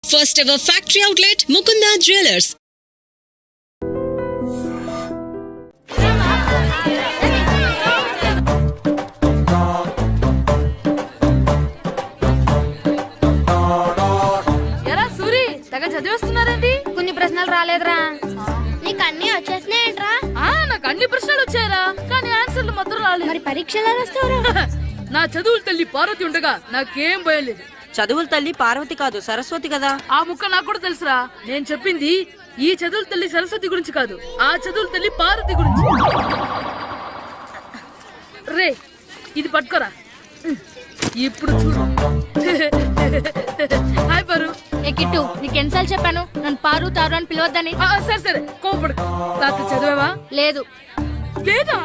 First ever factory outlet, Mukunda Jewelers. చదివేస్తున్నారండి. కొన్ని ప్రశ్నలు రాలేదురా. నీకు అన్ని వచ్చేసినాయంట్రా? నాకు అన్ని ప్రశ్నలు వచ్చాయరా, కానీ ఆన్సర్లు మాత్రం రాలేదు. మరి పరీక్షలు రాస్తారా? నా చదువుల తల్లి పార్వతి ఉండగా నాకేం భయం లేదు. చదువుల తల్లి పార్వతి కాదు, సరస్వతి కదా. ఆ ముక్క నాకు కూడా తెలుసురా. నేను చెప్పింది ఈ చదువుల తల్లి సరస్వతి గురించి కాదు, ఆ చదువుల తల్లి పార్వతి గురించి. రే ఇది పట్టుకోరా. ఇప్పుడు చూడు. హాయ్ పారు. ఏ కిట్టు, నీకు ఎన్నిసార్లు చెప్పాను నన్ను పారు తారు అని పిలవద్దని? సరే సరే కోపడు. రాత్రి చదివావా? లేదు. లేదా?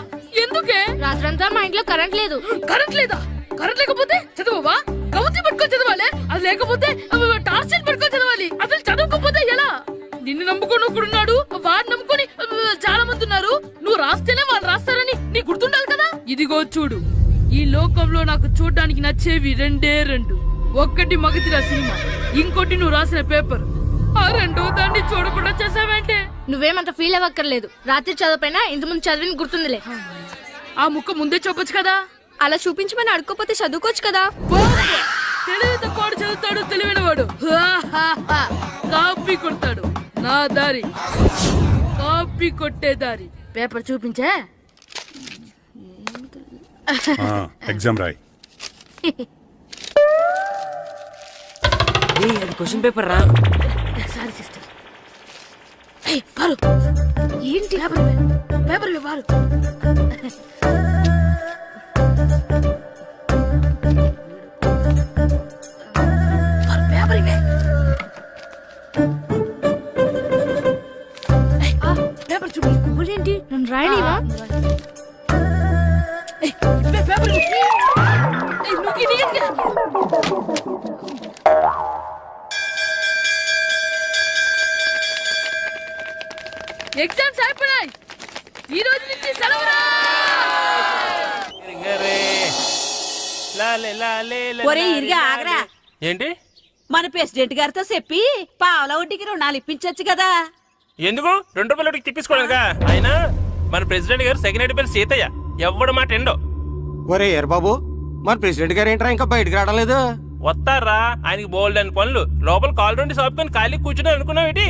ఎందుకే? రాత్రంతా మా ఇంట్లో కరెంట్ లేదు. కరెంట్ లేదా? కరెంట్ లేకపోతే చదవవా? కవతి పట్టుకొని చదవాలి. అది లేకపోతే టార్చ్ పట్టుకొని చదవాలి. అసలు చదవకపోతే ఎలా? నిన్ను నమ్ముకొని ఒకడున్నాడు, వాడు నమ్ముకొని చాలా మంది ఉన్నారు. నువ్వు రాస్తేనే వాళ్ళు రాస్తారని నీకు గుర్తుండాలి కదా. ఇదిగో చూడు, ఈ లోకంలో నాకు చూడ్డానికి నచ్చేవి రెండే రెండు. ఒక్కటి మగతిరా సినిమా, ఇంకోటి నువ్వు రాసిన పేపర్. ఆ రెండో దాన్ని చూడకుండా చేసావేంటే? నువ్వేమంత ఫీల్ అవ్వక్కర్లేదు. రాత్రి చదవపోయినా ఇంతకుముందు చదివిన గుర్తుందిలే. ఆ ముక్క ముందే చెప్పొచ్చు కదా. అలా చూపించమని అడుక్కోపోతే చదువుకోవచ్చు కదా. తెలివి తక్కువ చదువుతాడు, తెలివైన వాడు కాపీ కొడతాడు. నా దారి కాపీ కొట్టే దారి. పేపర్ చూపించే. ఎగ్జామ్ రాయ్. క్వశ్చన్ పేపర్ రా. Sorry sister. పారు ఏంటి పేపర్? పేపర్ పారు. పేపర్ ఇవే. పేపర్ చూపి. ఏంటి నన్ను రాయనివా? పేపర్ ఎగ్జామ్స్ అయిపోయాయి. ఈ రోజు నుంచి సెలవురా. ఒరే ఇరిగా ఆగరా. ఏంటి? మన ప్రెసిడెంట్ గారితో చెప్పి పావలా వడ్డీకి రుణాలు ఇప్పించొచ్చు కదా. ఎందుకు? 2 రూపాయల వడ్డీకి తిప్పించుకోలేదుగా. అయినా మన ప్రెసిడెంట్ గారు సెకండ్ హెడ్ పేరు సీతయ్య. ఎవ్వడు మాట ఎండో. ఒరే ఎర్ బాబు, మన ప్రెసిడెంట్ గారు ఏంట్రా ఇంకా బయటకు రావడం లేదు? వస్తారా, ఆయనకి బోల్డ్ అని పనులు. లోపల కాల్ రెండు సాపుకొని ఖాళీ కూర్చుని అనుకున్నావు ఏంటి?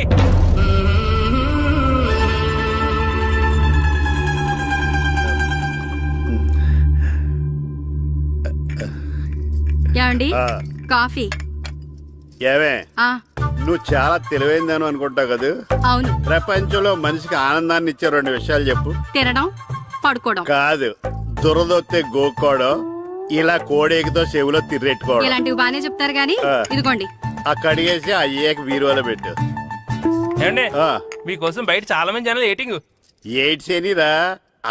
ఏమండి కాఫీ? ఏమే, నువ్వు చాలా తెలివైందని అనుకుంటావు కదా. అవును. ప్రపంచంలో మనిషికి ఆనందాన్ని ఇచ్చే 2 విషయాలు చెప్పు. తినడం, పడుకోవడం. కాదు, దురదొత్తే గోక్కోవడం, ఇలా కోడేకితో చెవులో తిర్రెట్టుకోవడం. ఇలాంటివి బానే చెప్తారు గానీ ఇదిగోండి. ఆ కడిగేసి అయ్యేక బీరువాలో పెట్టు. ఏమండి, మీకోసం బయట చాలా మంది జనాలు ఎయిటింగ్. ఎయిడ్స్ ఏనిరా,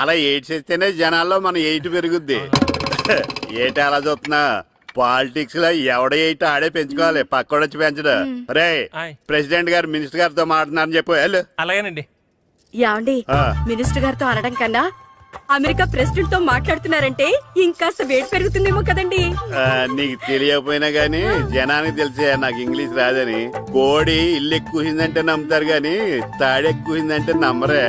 అలా ఎయిడ్స్ వేస్తేనే జనాల్లో మన ఎయిట్ పెరుగుద్ది. ఏటి అలా చూస్తున్నా? పాలిటిక్స్ లో ఎవడ ఎయిట్ ఆడే పెంచుకోవాలి, పక్కోడొచ్చి పెంచడు. రే ప్రెసిడెంట్ గారు మినిస్టర్ గారితో మాట్లాడుతున్నారని చెప్పు. వెళ్ళు. అలాగేనండి. యాండి, మినిస్టర్ గారితో అనడం కన్నా అమెరికా ప్రెసిడెంట్ తో మాట్లాడుతున్నారంటే ఇంకాస్త వేడి పెరుగుతుందేమో కదండి. నీకు తెలియకపోయినా గానీ జనానికి తెలిసే నాకు ఇంగ్లీష్ రాదని. కోడి ఇల్లు ఎక్కువసిందంటే నమ్ముతారు గాని తాడెక్కువసిందంటే నమ్మరే.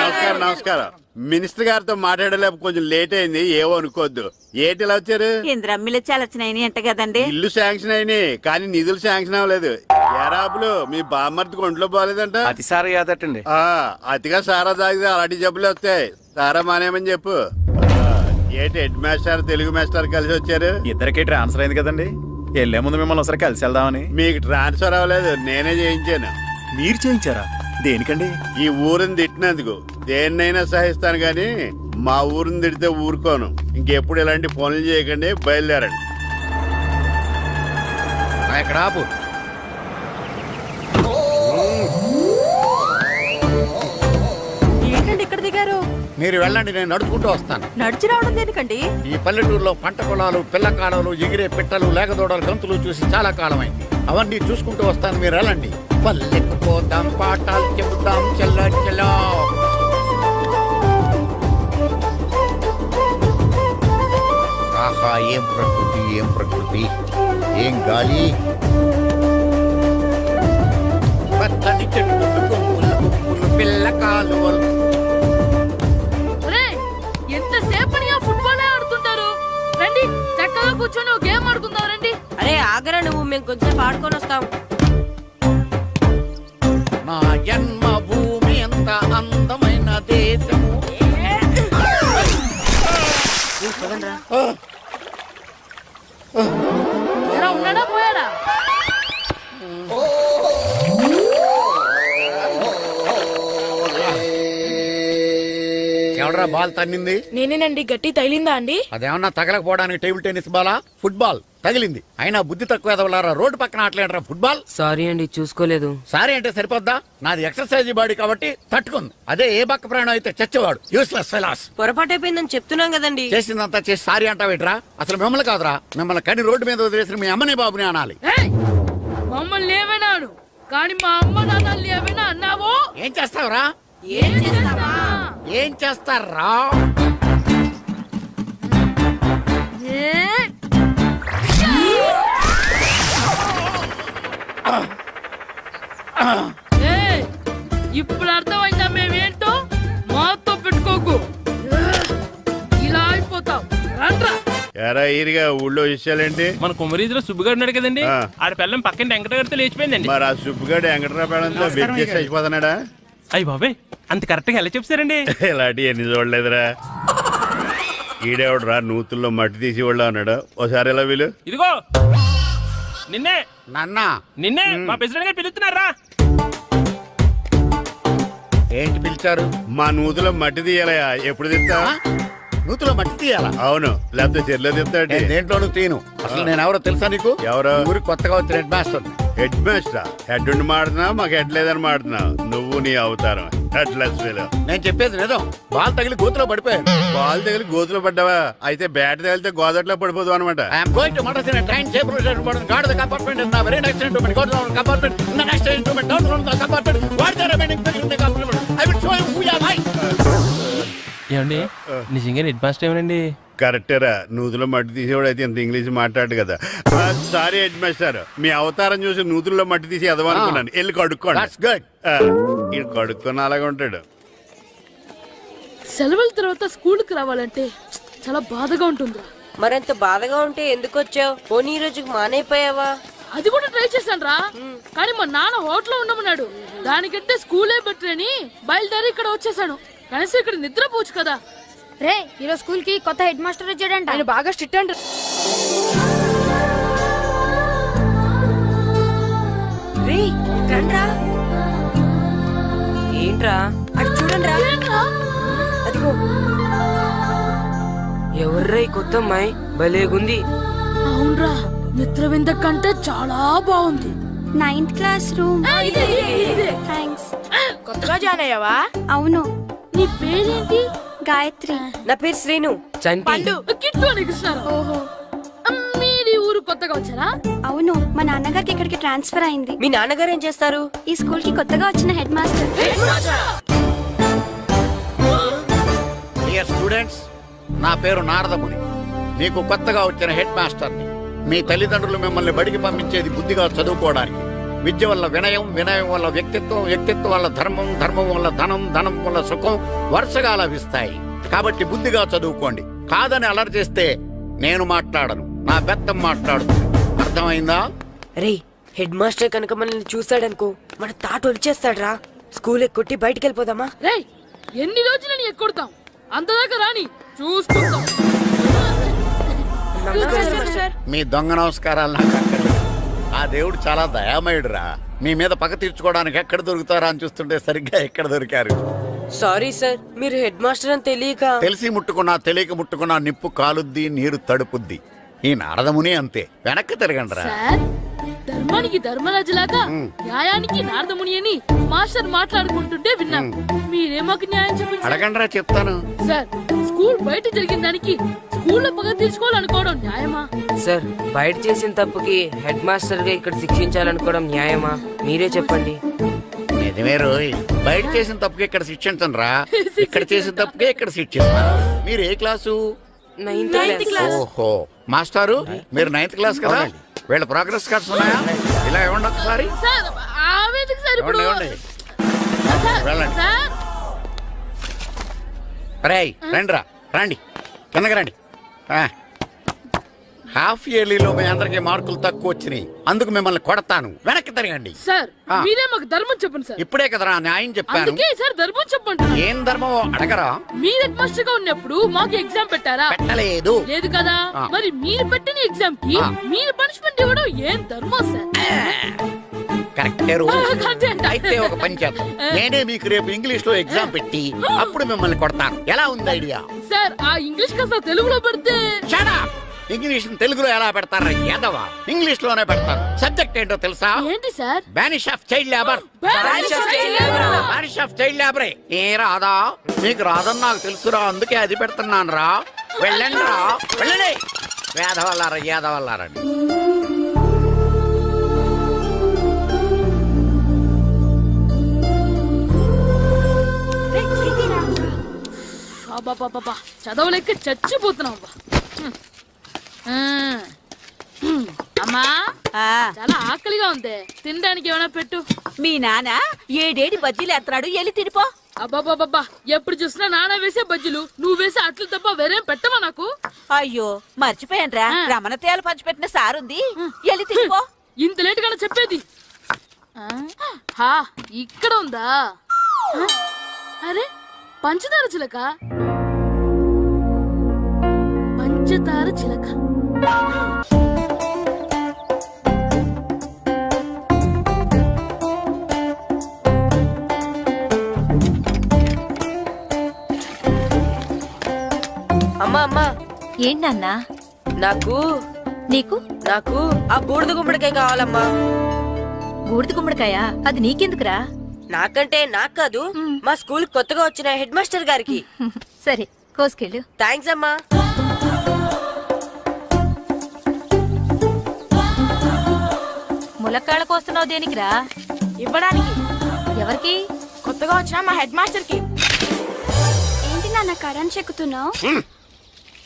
నమస్కారం నమస్కారం. మినిస్టర్ గారితో మాట్లాడలేక కొంచెం లేట్ అయింది, ఏవో అనుకోవద్దు. ఏంటి ఇలా వచ్చారు? ఇంద్రమ్మిలు చాలచ్చినాయని అంట కదండి. ఇల్లు శాంక్షన్ అయినాయి కానీ నిధులు శాంక్షన్ అవ్వలేదు. ఎరాబులు మీ బామ్మర్తికి ఒంట్లో పోలేదంట. అతిసారి యాదటండి. అతిగా సారా తాగితే అలాంటి జబ్బులు వస్తాయి. సారా మానేమని చెప్పు. ఏంటి హెడ్ మాస్టర్ తెలుగు మాస్టర్ కలిసి వచ్చారు? ఇద్దరికి ట్రాన్స్ఫర్ అయింది కదండి, వెళ్లే ముందు మిమ్మల్ని ఒకసారి కలిసి వెళ్దామని. మీకు ట్రాన్స్ఫర్ అవ్వలేదు, నేనే చేయించాను. మీరు చేయించారా? దేనికండి? ఈ ఊరిని తిట్టినందుకు. దేన్నైనా సహిస్తాను గాని మా ఊరిని తిడితే ఊరుకోను. ఇంకెప్పుడు ఇలాంటి పనులు చేయకండి, బయలుదేరండి. ఇక్కడ ఆపు. ఏంటండి ఇక్కడ దిగారు? మీరు వెళ్ళండి, నేను నడుచుకుంటూ వస్తాను. నడిచి రావడం దేనికండి? ఈ పల్లెటూరులో పంట పొలాలు, పిల్ల కాలాలు, ఎగిరే పిట్టలు, లేకదోడలు, గంతులు చూసి చాలా కాలమైంది. అవన్నీ చూసుకుంటూ వస్తాను, మీరు వెళ్ళండి. పల్లెకు పోదాం, పాఠాలు చెబుతాం, చెల్ల చెల్ల. ఆహా, ఏం ప్రకృతి, ఏం ప్రకృతి, ఏం గాలి. మేము కొంచెం ఆడుకొని వస్తాం. నా జన్మభూమి ఎంత అందమైన దేశము. ఎలా ఉన్నాడా పోయాడా? ఎవడరా బాల్ తన్నింది? నేనేనండి. గట్టి తగిలిందా అండి? అదేమన్నా తగలకపోవడానికి టేబుల్ టెన్నిస్ బాలా, ఫుట్బాల్ తగిలింది. అయినా బుద్ధి తక్కువ ఎదవలారా, రోడ్డు పక్కన ఆటలేడరా ఫుట్బాల్. సారీ అండి, చూసుకోలేదు. సారీ అంటే సరిపోద్దా? నాది ఎక్సర్సైజ్ బాడీ కాబట్టి తట్టుకుంది. అదే ఏ బక్క ప్రాణం అయితే చచ్చేవాడు. Useless fellas. పొరపాటు అయిపోయిందని చెప్తున్నాం కదండి. చేసిందంతా చేసి సారీ అంటావేట్రా? అసలు మిమ్మల్ని కాదురా, మిమ్మల్ని కని రోడ్డు మీద వదిలేసిన మీ అమ్మని బాబుని అనాలి. ఏయ్! మమ్మల్ని ఏమైనాడు కానీ మా అమ్మ నాన్నల్ని ఏమైనా అన్నావో? ఏం చేస్తావురా? ఏం చేస్తావా? ఏం చేస్తారా? ఏయ్! ఇప్పుడు అర్థమైందా మేమేంటో? మాతో పెట్టుకోకు, ఇలా అయిపోతావు. రండ్రా. ఎరా ఈరిగా ఊళ్ళో విషయాలేంటి? మన కుమరీధిలో సుబ్బుగాడు ఉన్నాడు కదండి, ఆ. ఆడ పిల్లం పక్కన వెంకటగారితో లేచిపోయిందండి. మరి ఆ సుబ్బుగాడు వెంకటరాపేడంతో వెచ్చేసి అయిపోతున్నాడా? అయ్యి బాబాయ్, అంత కరెక్ట్ గా ఎలా చెప్తారండి? ఇలాంటి ఎన్ని చూడలేదురా. ఈడేవడరా నూతుల్లో మట్టి తీసి వాళ్ళు అన్నాడు. ఓసారి ఎలా వీలు ఇదిగో నిన్నే నాన్న నిన్నే మా ప్రెసిడెంట్ గారు పిలుస్తున్నారా? ఏంటి పిలిచారు? మా నూతులో మట్టి తీయాలయా. ఎప్పుడు తీస్తా? నూతులో మట్టి తీయాలా? అవును, లేకపోతే చెర్లో తీస్తాడు. నేను దేంట్లోనూ తీను. అసలు నేను ఎవరో తెలుసా నీకు? ఎవరు? ఊరికి కొత్తగా వచ్చిన head master. Head master. Head ఉండి మాడుతున్నావు, మాకు హెడ్ లేదని మాడుతున్నావు. నువ్వు నీ అవతారం హెడ్లెస్ ఫీల్. నేను చెప్పేది నిజం. బాల్ తగిలి గోతులో పడిపోయాను. బాల్ తగిలి గోతులో పడ్డావా? అయితే బ్యాట్ తగిలితే గోదట్లో పడిపోదు అనమాట. ఐఎమ్ గోయింగ్ టు మడస్ in train safe guard the compartment in the very next instrument go to the compartment in the next instrument down to the compartment what the remaining thing in the compartment I will show you who you are. ఏమండి నిజంగా head master ఏమనండి? కరెక్టేరా, నూతులో మట్టి తీసేవాడు అయితే ఇంత English మాట్లాడు కదా. Sorry head master, మీ అవతారం చూసి నూతుల్లో మట్టి తీసి ఎదవనుకున్నాను. వెళ్ళి కడుక్కోండి. That's good. ఇది కడుక్కొని అలాగే ఉంటాడు. సెలవుల తర్వాత స్కూల్కి రావాలంటే చాలా బాధగా ఉంటుంది. మరంత బాధగా ఉంటే ఎందుకు వచ్చావు? పోనీ ఈ రోజుకి మానైపోయావా? అది కూడా ట్రై చేశాను రా, కానీ మా నాన్న హోటల్లో ఉండమన్నాడు. దానికంటే స్కూలే బెటర్ అని బయలుదేరి ఇక్కడ వచ్చేసాను. కనీసం ఇక్కడ నిద్రపోవచ్చు కదా. రే ఈరోజు స్కూల్ కి కొత్త హెడ్ మాస్టర్ వచ్చాడంట. ఆయన బాగా స్ట్రిక్ట్ అంట. రే రండ్రా. ఏంట్రా? అటు చూడండిరా. అదిగో ఎవర్రా ఈ కొత్త అమ్మాయి? భలేగుంది. అవునరా, మిత్రవింద కంటే చాలా బాగుంది. 9th class room. థ్యాంక్స్. కొత్తగా జాయిన్ అయ్యావా? అవును. నీ పేరేంటి? గాయత్రి. నా పేరు శ్రీను. చంటి. కిట్టు అని కృష్ణారావు. ఓహో. మీరు ఈ ఊరు కొత్తగా వచ్చారా? అవును, మా నాన్నగారికి ఇక్కడికి ట్రాన్స్ఫర్ అయింది. మీ నాన్నగారు ఏం చేస్తారు? ఈ స్కూల్ కి కొత్తగా వచ్చిన హెడ్ మాస్టర్. డియర్ స్టూడెంట్స్, నా పేరు నారదముని. మీకు కొత్తగా వచ్చిన హెడ్ మాస్టర్ని. మీ తల్లిదండ్రులు మిమ్మల్ని బడికి పంపించేది బుద్ధిగా చదువుకోవడానికి. విద్య వల్ల వినయం, వినయం వల్ల వ్యక్తిత్వం, వ్యక్తిత్వం వల్ల ధర్మం, ధర్మం వల్ల ధనం, ధనం వల్ల సుఖం వరుసగా లభిస్తాయి. కాబట్టి బుద్ధిగా చదువుకోండి. కాదని అలర్ చేస్తే నేను మాట్లాడను, నా బెత్తం మాట్లాడుతుంది. అర్థమైందా? రే హెడ్ మాస్టర్ కనుక మనల్ని చూసాడనుకో మన తాట వచ్చేస్తాడ్రా. స్కూల్ ఎక్కొట్టి బయటికి వెళ్ళిపోదామా? రేయ్, ఎన్ని రోజులని ఎక్కొడతాం? అంతదాకా రాని చూసుకుంటాం. మీ దొంగ నమస్కారాలు నాకు అక్కర్లేదు. ఆ దేవుడు చాలా దయామయుడురా. మీ మీద పగ తీర్చుకోవడానికి ఎక్కడ దొరుకుతారా అని చూస్తుంటే సరిగ్గా ఎక్కడ దొరికారు. సారీ సార్, మీరు హెడ్ మాస్టర్ అని తెలియక. తెలిసి ముట్టుకున్నా తెలియక ముట్టుకున్నా నిప్పు కాలుద్ది, నీరు తడుపుద్ది. ఈ నారదముని అంతే. వెనక్కి తిరగండిరా. సార్, ధర్మానికి ధర్మరాజులాగా న్యాయానికి నారదముని అని మాస్టర్ మాట్లాడుకుంటుంటే విన్నాం. మీరే మాకు న్యాయం చెప్పండి సార్. అడగండిరా, చెప్తాను. సార్, స్కూల్ బయట జరిగిన దానికి స్కూల్లో పగ తీర్చుకోవాలనుకోవడం న్యాయమా? సార్, బయట చేసిన తప్పుకి హెడ్ మాస్టర్ గా ఇక్కడ శిక్షించాలనుకోవడం న్యాయమా? మీరే చెప్పండి. నిజమే రోయ్, బయట చేసిన తప్పుకి ఇక్కడ శిక్షించను రా. ఇక్కడ చేసిన తప్పుకే ఇక్కడ శిక్షిస్తాను. మీరు ఏ క్లాసు? 9th class. ఓహో, మాస్టారు మీరు 9th క్లాస్ కదా? వీళ్ళ ప్రోగ్రెస్ కార్డ్స్ ఉన్నాయా? ఇలా ఇవ్వండి ఒకసారి. సార్, ఆవేదకి సార్ ఇప్పుడు ఇవ్వండి. సార్, వెళ్ళండి. సార్, రేయ్ రండిరా, రండి కిందకి రండి. హాఫ్ ఇయర్లీలో మీ అందరికి మార్కులు తక్కువ వచ్చినాయి, అందుకు మిమ్మల్ని కొడతాను. వెనక్కి తిరగండి. సార్ ఆ. మీరే మాకు ధర్మం చెప్పండి సార్. ఇప్పుడే కదరా న్యాయం చెప్పాను. అందుకే సార్ ధర్మం చెప్పండి. ఏం ధర్మం అడగరా? మీరు హెడ్ మాస్టర్ గా ఉన్నప్పుడు మాకు ఎగ్జామ్ పెట్టారా? పెట్టలేదు. లేదు కదా. ఆ. మరి మీరు పెట్టిన ఎగ్జామ్ కి ఆ. మీరు పనిష్మెంట్ ఇవ్వడం ఏం ధర్మం సార్? కరెక్టే రూల్. కరెక్టే అంట. అయితే ఒక పని చేద్దాం, నేనే మీకు రేపు ఇంగ్లీష్ లో ఎగ్జామ్ పెట్టి అప్పుడు మిమ్మల్ని కొడతాను. ఎలా ఉంది ఐడియా? సార్ ఆ ఇంగ్లీష్ కాస్త తెలుగులో పెడితే. Shut up! ఇంగ్లీష్ తెలుగులో ఎలా పెడతారా యాదవా? ఇంగ్లీష్ లోనే పెడతారు. సబ్జెక్ట్ ఏంటో తెలుసా? ఏంటి sir? Banish of child labour. Banish of child labor. Banish of child లేబరే. ఏ రాదా? నీకు రాదని నాకు తెలుసురా, అందుకే అది పెడుతున్నాను రా. వెళ్ళండి రా, వెళ్ళండి. వేదవల్లారా, యాదవల్లారండి. అబ్బబ్బబ్బబ్బా, చదవలేక చచ్చిపోతున్నాం అబ్బా. అమ్మా చాలా ఆకలిగా ఉంది, తినడానికి ఏమైనా పెట్టు. మీ నాన్న ఏడేడి బజ్జీలు ఎత్తాడు, ఎల్లి తినిపో. అబ్బాబాబ్బా, ఎప్పుడు చూసినా నాన్న వేసే బజ్జీలు, నువ్వు వేసే అట్లు తప్ప వేరేం పెట్టవా నాకు? అయ్యో మర్చిపోయానురా, రమణ తేలు పంచిపెట్టిన సారుంది, ఎల్లి తినిపో. ఇంత లేట్ గా చెప్పేది. హా, ఇక్కడ ఉందా? అరే పంచదార చిలక, పంచదార చిలక. అమ్మా అమ్మా, ఏంటన్నా? నాకు నీకు నాకు ఆ బూడిద గుమ్మడికాయ కావాలమ్మా. బూడిద గుమ్మడికాయ? అది నీకెందుకురా? నాకంటే నాకు కాదు, మా స్కూల్ కొత్తగా వచ్చిన హెడ్ మాస్టర్ గారికి. సరే కోసుకెళ్ళు. థ్యాంక్స్ అమ్మా. ములక్కాళ్ళ కోస్తున్నావు దేనికిరా? ఇవ్వడానికి. ఎవరికి? కొత్తగా వచ్చిన మా హెడ్ మాస్టర్ కి. ఏంటి నాన్న కరెంట్ చెక్కుతున్నావు?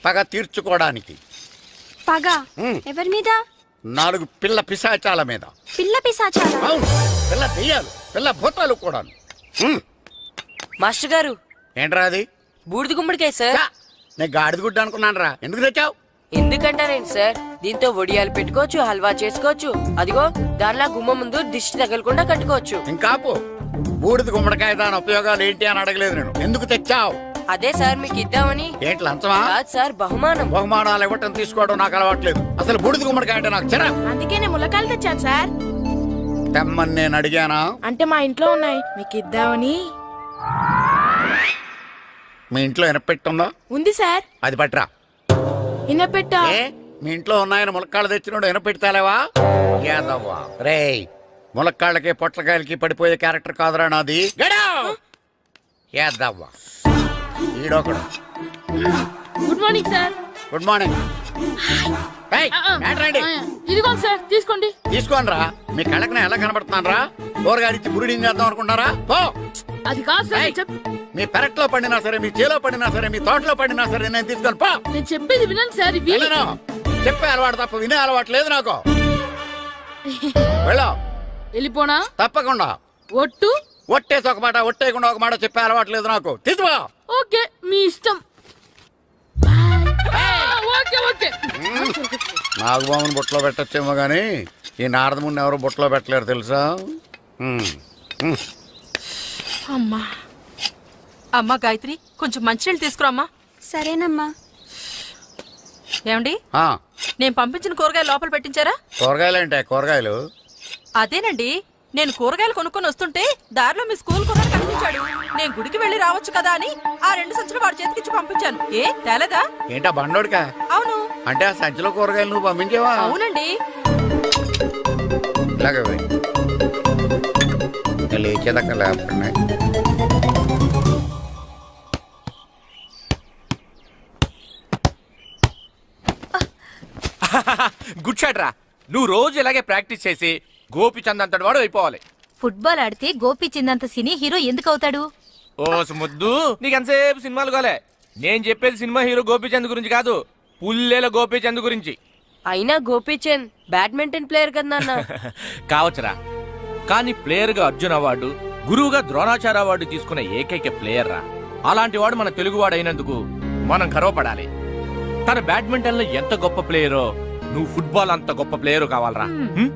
పగ తీర్చుకోవడానికి. పగ ఉమ్. ఎవరి మీద? 4 పిల్ల పిశాచాల మీద. పిల్ల పిశాచాలా? అవును, పిల్ల దెయ్యాలు, పిల్ల భూతాలు కూడా. మాస్టర్ గారు, ఏంట్రా అది? బూడిద గుమ్మడికాయ సార్. ఛా, నేను గాడిద గుడ్డ అనుకున్నాను రా. ఎందుకు తెచ్చావు? ఎందుకంటారేంటి సార్, దీంతో వడియాలు పెట్టుకోవచ్చు, హల్వా చేసుకోవచ్చు. అదిగో దానిలా గుమ్మ ముందు దిష్టి తగలకుండా కట్టుకోవచ్చు. ఇంకాపు, బూడిద గుమ్మడికాయ దాని ఉపయోగాలు ఏంటి అని అడగలేదు నేను. ఎందుకు తెచ్చావు? అదే సార్ మీకు ఇద్దామని. ఏంటి లంచమా? కాదు సార్, బహుమానం. బహుమానాలు ఇవ్వటం తీసుకోవడం నాకు అలవాట్లేదు. అసలు బూడిద గుమ్మడికాయ అంటే నాకు చిరా. అందుకే నేను ములకాయలు తెచ్చాను సార్. తెమ్మని నేను అడిగానా? అంటే మా ఇంట్లో ఉన్నాయి, మీకు ఇద్దామని. మీ ఇంట్లో ఎనపెట్టుందా? ఉంది సార్. అది పట్రా. ఇన్నపెట్టా. ఏ, మీ ఇంట్లో ఉన్నాయని ములక్కాళ్ళు తెచ్చినోడు ఎనపెడతాలేవా? యాదవ్వా రేయ్, ములక్కాళ్ళకి పొట్లకాయలకి పడిపోయే క్యారెక్టర్ కాదురా నాది. యాదవ్వా ఈడొకడు. Good morning sir. Good morning. ఏయ్, ఏంట్రాండి? ఇదిగోండి సార్, తీసుకోండి. తీసుకోనరా, మీ కళ్ళకి నేను ఎలా కనబడుతున్నాను రా? కూరగాయలిచ్చి బురిడింగ్ చేద్దాం అనుకుంటారా? పో. అది కాదు సార్, ఏయ్, మీ పెరట్లో పండినా సరే, మీ చేలో పండినా సరే, మీ తోటలో పండినా సరే, నేను తీసుకొని పో. నేను చెప్పేది వినండి సార్. ఇవి వెళ్ళను. చెప్పే అలవాటు తప్ప వినే అలవాటు లేదు నాకు. వెళ్ళా. వెళ్ళిపోనా? తప్పకుండా. ఒట్టు. ఒట్టేసి ఒక మాట, ఒట్టేయకుండా ఒక మాట చెప్పే అలవాటు లేదు నాకు. తీసుకో. ఓకే, మీ ఇష్టం. Okay okay. నాగబాబుని బుట్టలో పెట్టచ్చేమో గానీ ఈ నారదముని ఎవరు బుట్టలో పెట్టలేరు తెలుసా? అమ్మా అమ్మా గాయత్రి, కొంచెం మంచినీళ్ళు తీసుకురామ్మా. సరేనమ్మా. ఏమండి, ఆ, నేను పంపించిన కూరగాయలు లోపల పెట్టించారా? కూరగాయలు అంటే కూరగాయలు? అదేనండి, నేను కూరగాయలు కొనుక్కొని వస్తుంటే దారిలో మీ స్కూల్ కుర్రాడు కనిపించాడు. నేను గుడికి వెళ్ళి రావచ్చు కదా అని ఆ 2 సంచులు వాడి చేతికిచ్చి పంపించాను. ఏ తేలేదా? ఏంటా బండోడికా? అవును. అంటే ఆ సంచిలో కూరగాయలు నువ్వు పంపించేవా? అవునండి. ఇలాగే పోయి. ఇంకా లేచేదాకా లేకుండా. గుడ్ షాట్ రా. నువ్వు రోజు ఇలాగే ప్రాక్టీస్ చేసి గోపిచంద్ అంతటి వాడు అయిపోవాలి. ఫుట్బాల్ ఆడితే గోపీచంద్ సినీ హీరో ఎందుకు అవుతాడు? ఓ ముద్దు, నీకు ఎంతసేపు సినిమాలు కాలే. నేను చెప్పేది సినిమా హీరో గోపిచంద్ గురించి కాదు, పుల్లేల గోపిచంద్ గురించి. అయినా గోపీచంద్ బ్యాడ్మింటన్ ప్లేయర్ కదా నాన్న. కావచ్చురా, కానీ ప్లేయర్ గా అర్జున్ అవార్డు, గురువుగా ద్రోణాచార్య అవార్డు తీసుకున్న ఏకైక ప్లేయర్ రా. అలాంటి వాడు మన తెలుగువాడు అయినందుకు మనం గర్వపడాలి. తన బ్యాడ్మింటన్ లో ఎంత గొప్ప ప్లేయరో నువ్వు ఫుట్బాల్ అంత గొప్ప ప్లేయర్ కావాలరా హ్మ్?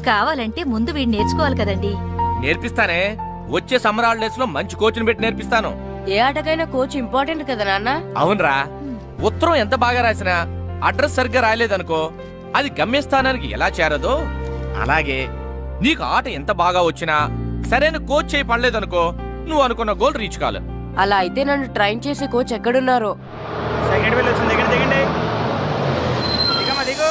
కావాలంటే ముందు వీడు నేర్చుకోవాలి కదండి. నేర్పిస్తానే. వచ్చే సమ్మర్ హాలిడేస్ లో మంచి కోచ్ని పెట్టి నేర్పిస్తాను. ఏ ఆటకైనా కోచ్ ఇంపార్టెంట్ కదా నాన్న. అవునరా, ఉత్తరం ఎంత బాగా రాసినా అడ్రస్ సరిగ్గా రాయలేదనుకో అది గమ్యస్థానానికి ఎలా చేరదో అలాగే నీకు ఆట ఎంత బాగా వచ్చినా సరైన కోచ్ చేయి పడలేదనుకో నువ్వు అనుకున్న గోల్ రీచ్ కాదు. అలా అయితే నన్ను ట్రైన్ చేసే కోచ్ ఎక్కడున్నారో. సెకండ్ బిల్ వచ్చింది, దిగండి దిగండి. దిగమ్మా, దిగు.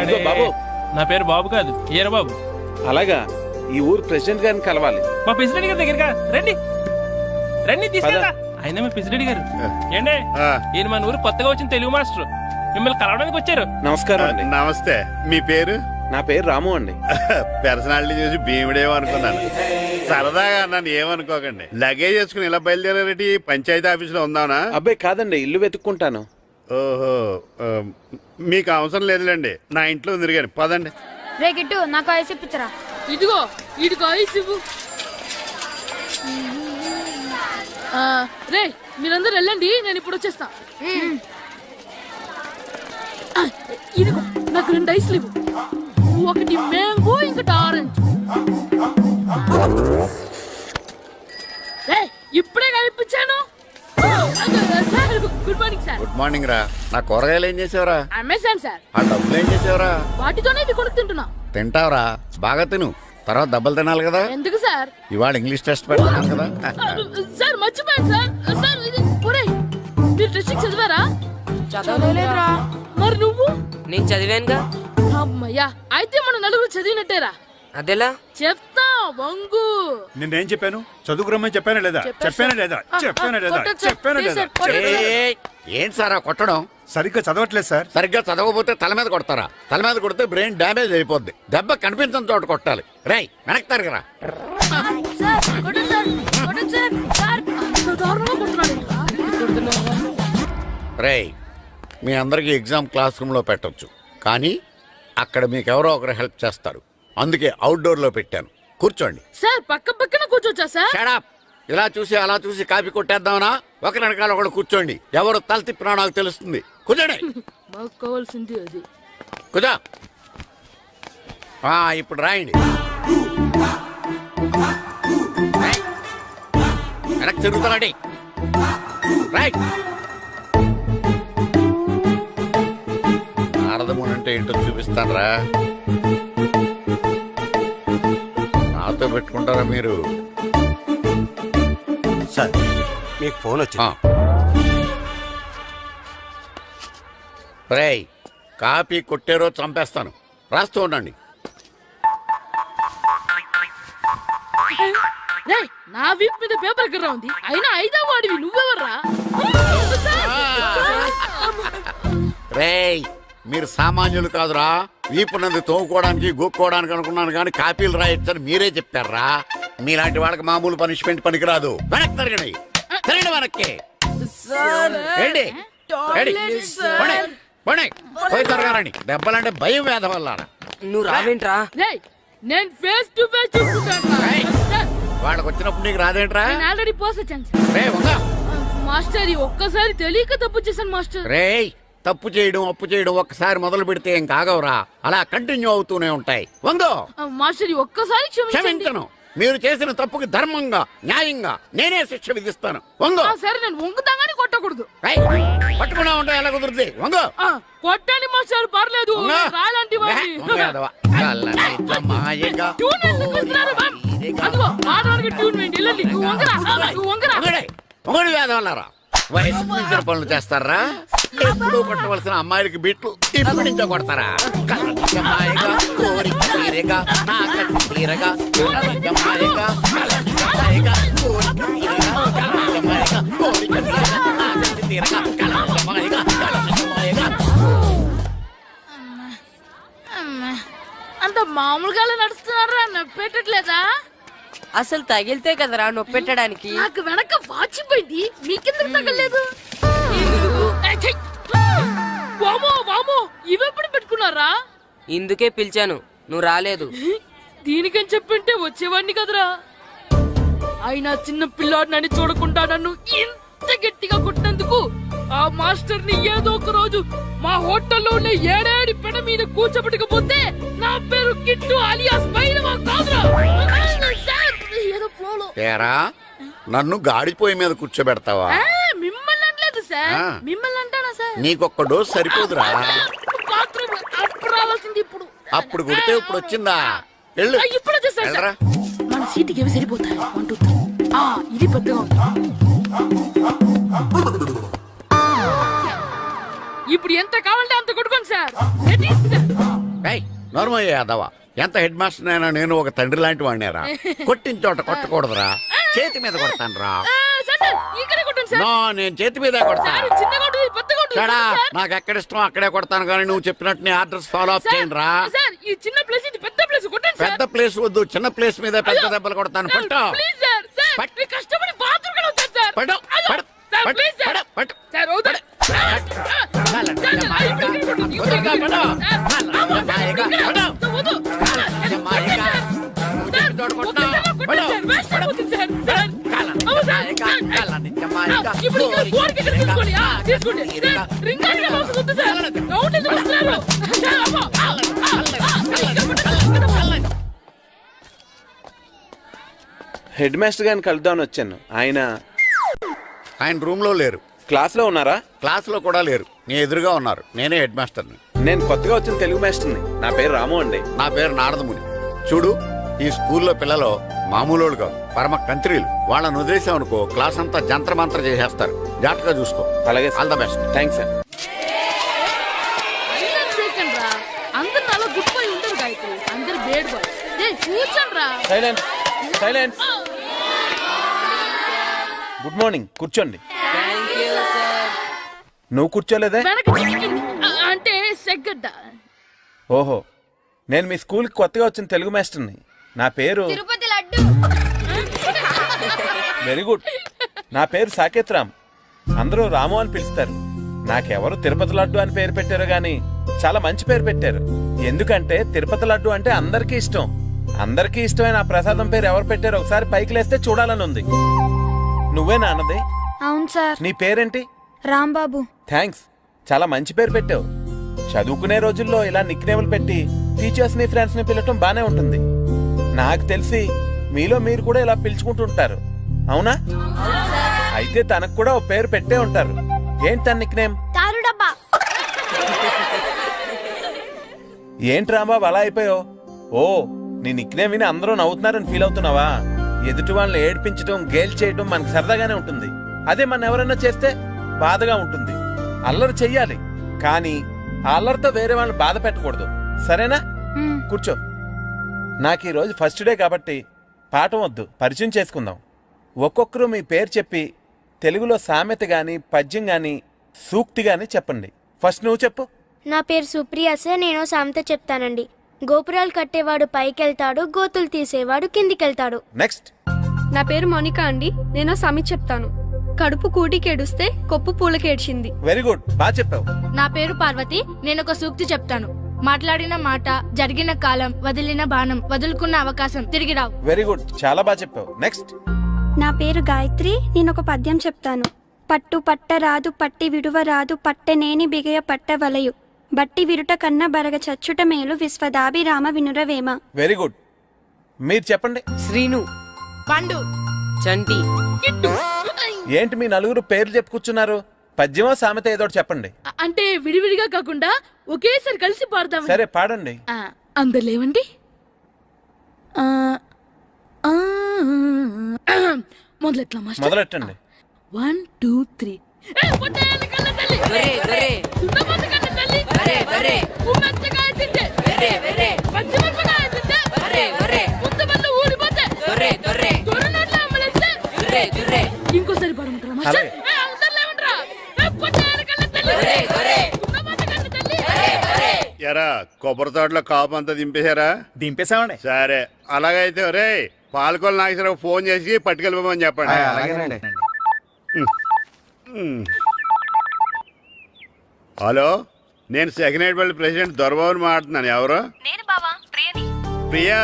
ఇదిగో బాబు, నా పేరు బాబు కాదు, ఏరా బాబు. అలాగా, ఈ ఊరు ప్రెసిడెంట్ గారిని కలవాలి. మా ప్రెసిడెంట్ గారి దగ్గరగా రండి రండి తీసుకెళ్తా. ఆయన మీ ప్రెసిడెంట్ గారు ఏండే, ఈయన మన ఊరు కొత్తగా వచ్చిన తెలుగు మాస్టర్, మిమ్మల్ని కలవడానికి వచ్చారు. నమస్కారం అండి. నమస్తే. మీ పేరు? నా పేరు రాము అండి. పర్సనాలిటీ చూసి భీముడేమో అనుకున్నాను. సరదాగా నన్ను ఏమనుకోకండి. లగేజ్ వేసుకుని ఇలా బయలుదేరేటి పంచాయతీ ఆఫీసులో ఉందానా? అబ్బాయి కాదండి, ఇల్లు వెతుక్కుంటాను. ఓహో, మీకు అవసరం లేదులేండి, నా ఇంట్లో తిరిగాను. పదండి. రే గిట్టు నాకు ఐస్ ఇప్పించరా. ఇదిగో ఇదిగో ఐస్ ఇవ్వు. రే మీరందరూ వెళ్ళండి, నేను ఇప్పుడు వచ్చేస్తా. ఇదిగో నాకు 2 ఐస్లు ఇవ్వు. ఒకటి మ్యాంగో, ఇంకటి ఆరెంజ్. ఇప్పుడే కనిపించాను. Good morning sir. Good morning రా. నా కూరగాయలు ఏం చేసావురా? Amazon sir. ఆ డబ్బులు ఏం చేసావురా? వాటితోనే ఇవి కొనుక్కు తింటున్నా. తింటావురా, బాగా తిను. తర్వాత డబ్బులు తినాలి కదా. ఎందుకు సార్? ఇవాళ ఇంగ్లీష్ టెస్ట్ పెడతాను కదా. సార్ మర్చిపోయాను సార్. సార్ ఇది ఒరేయ్, మీరు టెస్టింగ్ చదివారా? చదవలేదురా. మరి నువ్వు? నేను చదివానుగా. అమ్మయ్యా, అయితే మనం నలుగురు చదివినట్టేరా. అదెలా? చెప్తా వంగు. నేనేం చెప్పాను? చదువుకురమ్మని చెప్పానా లేదా? చెప్పానా లేదా? చెప్పానా లేదా? కొట్టొచ్చు. చెప్పానా లేదా? ఏయ్, ఏంటి సార్ ఆ కొట్టడం? సరిగ్గా చదవట్లేదు సార్. సరిగ్గా చదవకపోతే తల మీద కొడతారా? తల మీద కొడితే బ్రెయిన్ డ్యామేజ్ అయిపోద్ది. దెబ్బ కనిపించని చోట కొట్టాలి. రేయ్ వెనక్కి తరగరా. రేయ్, మీ అందరికీ ఎగ్జామ్ క్లాస్ రూమ్లో పెట్టొచ్చు, కానీ అక్కడ మీకు ఎవరో ఒకరు హెల్ప్ చేస్తారు. అందుకే అవుట్డోర్లో పెట్టాను. కూర్చోండి. సార్ పక్క పక్కన కూర్చోచ్చా సార్? Shut up. ఇలా చూసి అలా చూసి కాపీ కొట్టేద్దామనా? ఒకరి వెనకాల ఒకడు కూర్చోండి. ఎవరు తల తిప్పినా నాకు తెలుస్తుంది. కూర్చోండి. మాకు కావాల్సింది అది. కూర్చో. ఇప్పుడు రాయండి. వెనక్కి తిరుగుతారండి. రైట్. నారదముని అంటే ఏంటో చూపిస్తానరా. నాతో పెట్టుకుంటారా మీరు? సార్, మీకు ఫోన్ వచ్చింది. రేయ్, కాపీ కొట్టారో చంపేస్తాను. రాస్తూ ఉండండి. రేయ్, నా వీప్ మీద పేపర్ ఎక్కడ ఉంది? అయినా 5వ వాడివి నువ్వెవర్రా? రేయ్, మీరు సామాన్యులు కాదురా. వీపున్నది తోముకోవడానికి గోక్కోవడానికి అనుకున్నాను, కానీ కాపీలు రాయొచ్చని మీరే చెప్పారా. మీలాంటి వాళ్ళకి మామూలు పనిష్మెంట్ పనికిరాదు. వెనక్కి తిరగండి. తిరగండి వెనక్కి. ఏంటి? పోయి తిరగారండి. దెబ్బలంటే భయం వేద వల్ల. నువ్వు రావేంట్రా? రేయ్, నేను ఫేస్ టు ఫేస్ చూసుకుంటాను. వాళ్ళకి వచ్చినప్పుడు నీకు రాదేంట్రా? నేను ఆల్రెడీ పోస్ వచ్చాను సార్. రే వంగ. మాస్టర్, ఈ ఒక్కసారి తెలియక తప్పు చేశాను మాస్టర్. రేయ్, తప్పు చేయడం అప్పు చేయడం ఒక్కసారి మొదలు పెడితే ఏం కాగవరా. అలా కంటిన్యూ అవుతూనే ఉంటాయి. వందో. మాస్టర్, ఈ ఒక్కసారి క్షమించను. మీరు చేసిన తప్పుకి ధర్మంగా న్యాయంగా నేనే శిక్ష విధిస్తాను. వంగో. సరే, నేను వంగుతాగానే కొట్టకూడదు. పట్టుకున్నా ఉంటే ఎలా కుదురుతుంది? వంగో. కొట్టండి మాస్టర్, పర్లేదు. రాలాంటి మొగడు వేదవల్లారా. వయసు మించిన పనులు చేస్తారా? ఎప్పుడు కొట్టవలసిన అమ్మాయిలకి బిట్లు ఇప్పుడు నుంచో కొడతారా? కలజమ్మాయిగా కోరిక తీరగా నా కసి తీరగా కలజమ్మాయిగా కలజమ్మాయిగా కోరిక తీరగా కలజమ్మాయిగా కోరిక తీరగా నా కసి తీరగా కలజమ్మాయిగా కలజమ్మాయిగా. అంత మామూలుగా నడుస్తున్నారా? నొప్పెట్టట్లేదా? అసలు తగిలితే కదరా నొప్పెట్టడానికి. నాకు వెనక వాచిపోయింది, మీకెందుకు తగలేదు? వామో వామో, ఇవెప్పుడు పెట్టుకున్నారా? ఇందుకే పిలిచాను, నువ్వు రాలేదు. దీనికని చెప్పింటే వచ్చేవాడిని కదరా. అయినా చిన్న పిల్లాడినని చూడకుండా నన్ను ఇంత అంత గట్టిగా కొట్టినందుకు ఆ మాస్టర్ ని ఏదో ఒక రోజు మా హోటల్లో ఉన్న ఏడేడి పెడ మీద కూర్చోబెట్టకపోతే నా పేరు కిట్టు అలియాస్ బైరవా కాదురా. సార్, ఏదో ఫ్లోలో. తేరా నన్ను గాడిపోయి మీద కూర్చోబెడతావా? మిమ్మల్ని అనలేదు సార్, ఆ. మిమ్మల్ని అంటానా సార్? నీకొక్క డోస్ సరిపోదురా? బాత్రూమ్ అప్పుడు రావాల్సింది ఇప్పుడు. అప్పుడు కొడితే ఇప్పుడు వచ్చిందా? వెళ్ళు. ఇప్పుడు వచ్చేసారు వెళ్ళరా. సార్. మన సీటుకి ఏవి సరిపోతాయి? 1 2 3. ఇది పెద్దగా ఉంది. ఇప్పుడు ఎంత కావాలంటే అంత కొట్టుకోండి సార్. Ready sir. ఏయ్, నోర్మయ్య యాదవ, ఎంత హెడ్ మాస్టర్ అయినా నేను ఒక తండ్రి లాంటి వాడినేరా. కొట్టిన చోట కొట్టకూడదురా, చేతి మీద కొడతాను రా. సార్, సార్, ఇక్కడే కొట్టండి సార్. నో, నేను చేతి మీదే కొడతా. సార్, చిన్నగా ఉంటుంది, పెద్దగా ఉంటుంది చెడా, సార్. నాకు ఎక్కడ ఇష్టం అక్కడే కొడతాను, కానీ నువ్వు చెప్పినట్టు నీ ఆర్డర్స్ ఫాలో అప్ సార్, చేయండి రా. సార్, ఈ చిన్న ప్లేస్ ఇది పెద్ద ప్లేస్ కొట్టండి సార్. పెద్ద ప్లేస్ వద్దు, చిన్న ప్లేస్ మీద పెద్ద దెబ్బలు కొడతాను. సార్, పట్టు ప్లీజ్ సార్. సార్, పట్టు. మీరు కష్టపడి బాత్రూమ్ కూడా వచ్చారు సార్. పట్టు, అయ్యో, పట్టు, సార్, పట్టు, ప్లీజ్ సార్. పట్టు, పట్టు. సార్, వద్దు. సార్, సార్, ఇప్పుడు ఇక్కడ కొట్టండి. ఇప్పుడు ఇక్కడ కొట్టండి. సార్, అమ్మో, సార్, ఇక్కడ. వద్దు. సార్, వేస్ట్ అయిపోతుంది సార్. సార్, అమ్మో, సార్, ఇప్పుడు ఇక్కడ గోడకి ఇక్కడ తీసుకోండి. తీసుకోండి. సార్, రింగ్ ఆడిగా అవసరం ఉంది సార్. రౌండ్ ఎందుకు వస్తున్నారు? సార్, అమ్మో. హెడ్ మాస్టర్ గారిని కలుద్దామని వచ్చాను. ఆయన రూమ్ లో లేరు, క్లాస్లో ఉన్నారా? క్లాస్ లో కూడా లేరు, నీ ఎదురుగా ఉన్నారు. నేనే హెడ్ మాస్టర్ని. నేను కొత్తగా వచ్చిన తెలుగు మాస్టర్ని. నా పేరు రాము అండి. నా పేరు నారదముని. చూడు, ఈ స్కూల్లో పిల్లలు మామూలు కాదు, పరమ కంత్రీలు. వాళ్ళని వదిలేసాం అనుకో, క్లాస్ అంతా జంత్రమంత్ర చేసేస్తారు. జాగ్రత్తగా చూసుకో. అలాగే, all the best. Thanks sir. అందరు సెకండ్ రా. అందరు అలా గుడ్ బాయ్ ఉండరు గాయత్రి, అందరు బేడ్ బాయ్. కూర్చోండి రా. Silence, silence. గుడ్ మార్నింగ్, కూర్చోండి. నువ్వు కూర్చోలేదే? వెనక అంటే సెగ్గడ్డ. ఓహో, నేను మీ స్కూల్కి కొత్తగా వచ్చిన తెలుగు మాస్టర్ని. నా పేరు తిరుపతి లడ్డు. Very good. నా పేరు సాకేత్ రామ్. అందరూ రాము అని పిలుస్తారు. నాకెవరు తిరుపతి లడ్డు అని పేరు పెట్టారు గాని చాలా మంచి పేరు పెట్టారు. ఎందుకంటే తిరుపతి లడ్డు అంటే అందరికీ ఇష్టం. అందరికీ ఇష్టమైన ఆ ప్రసాదం పేరు ఎవరు పెట్టారో ఒకసారి పైకి లేస్తే చూడాలని ఉంది. నువ్వేనా అన్నది? అవును సార్. నీ పేరేంటి? రాంబాబు. థ్యాంక్స్, చాలా మంచి పేరు పెట్టావు. చదువుకునే రోజుల్లో ఇలా నిక్నేములు పెట్టి టీచర్స్ ని ఫ్రెండ్స్ ని పిలవటం బానే ఉంటుంది. నాకు తెలిసి మీలో మీరు కూడా ఇలా పిలుచుకుంటుంటారు, అవునా? అయితే తనకు కూడా ఓ పేరు పెట్టే ఉంటారు. ఏంటి తన నిక్నేమ్? తారు డబ్బా. ఏంటి రాంబాబు అలా అయిపోయావు? ఓ, నీ నిక్నేమ్ విని అందరూ నవ్వుతున్నారని ఫీల్ అవుతున్నావా? ఎదుటి వాళ్ళని ఏడ్పించడం, గేల్ చేయడం మనకు సరదాగానే ఉంటుంది. అదే మన ఎవరన్నా చేస్తే బాధగా ఉంటుంది. అల్లరి చెయ్యాలి, కానీ ఆ అల్లరితో వేరే వాళ్ళని బాధ పెట్టకూడదు, సరేనా? కూర్చో. నాకు ఈరోజు ఫస్ట్ డే కాబట్టి పాఠం వద్దు, పరిచయం చేసుకుందాం. ఒక్కొక్కరు మీ పేరు చెప్పి తెలుగులో సామెత గాని, పద్యం గాని, సూక్తి గాని చెప్పండి. ఫస్ట్ నువ్వు చెప్పు. నా పేరు సుప్రియ సార్. నేను సామెత చెప్తానండి. గోపురాలు కట్టేవాడు పైకెళ్తాడు, గోతులు తీసేవాడు కిందికెళ్తాడు. నెక్స్ట్. నా పేరు మోనికా అండి. నేను సామెత చెప్తాను. కడుపు కూటికేడుస్తే కొప్పు పూలకేడ్చింది. వెరీ గుడ్, బాగా చెప్పావు. నా పేరు పార్వతి. నేను ఒక సూక్తి చెప్తాను. మాట్లాడిన మాట, జరిగిన కాలం, వదిలిన బాణం, వదులుకున్న అవకాశం తిరిగి రావు. వెరీ గుడ్, చాలా బాగా చెప్పావు. నెక్స్ట్. నా పేరు గాయత్రి. నేను ఒక పద్యం చెప్తాను. పట్టు పట్టరాదు, పట్టి విడువరాదు, పట్టనేని బిగయ పట్టవలయు, బట్టి విరుట కన్న బరగ చచ్చుట మేలు, విశ్వదాభిరామ వినురవేమ. Very good. మీరు చెప్పండి. శ్రీను, పండు, చంటి. ఏంటి మీ నలుగురు పేర్లు చెప్పుకూర్చున్నారు? పద్యమో సామెత ఏదో చెప్పండి. అంటే విడివిడిగా కాకుండా ఒకేసారి కలిసి పాడతాం. సరే, పాడండి. అందరు లేవండి. మొదలెట్లా మాస్టర్? మొదలెట్టండి. 1 2 3. ఇంకోసారి పాడమంటారా మాస్టర్? ఎరా కొబ్బరి తోటలో కాపు అంతా దింపేశారా? దింపేశామండి. సరే, అలాగైతే రే పాలకొల నాగేశ్వరరావు ఫోన్ చేసి పట్టుకెళ్ళిపోమని చెప్పండి. హలో, నేను సెకండ్ హెడ్ బల్లి ప్రెసిడెంట్ దొరబాబుని మాట్లాడుతున్నాను. ఎవరు? ప్రియా,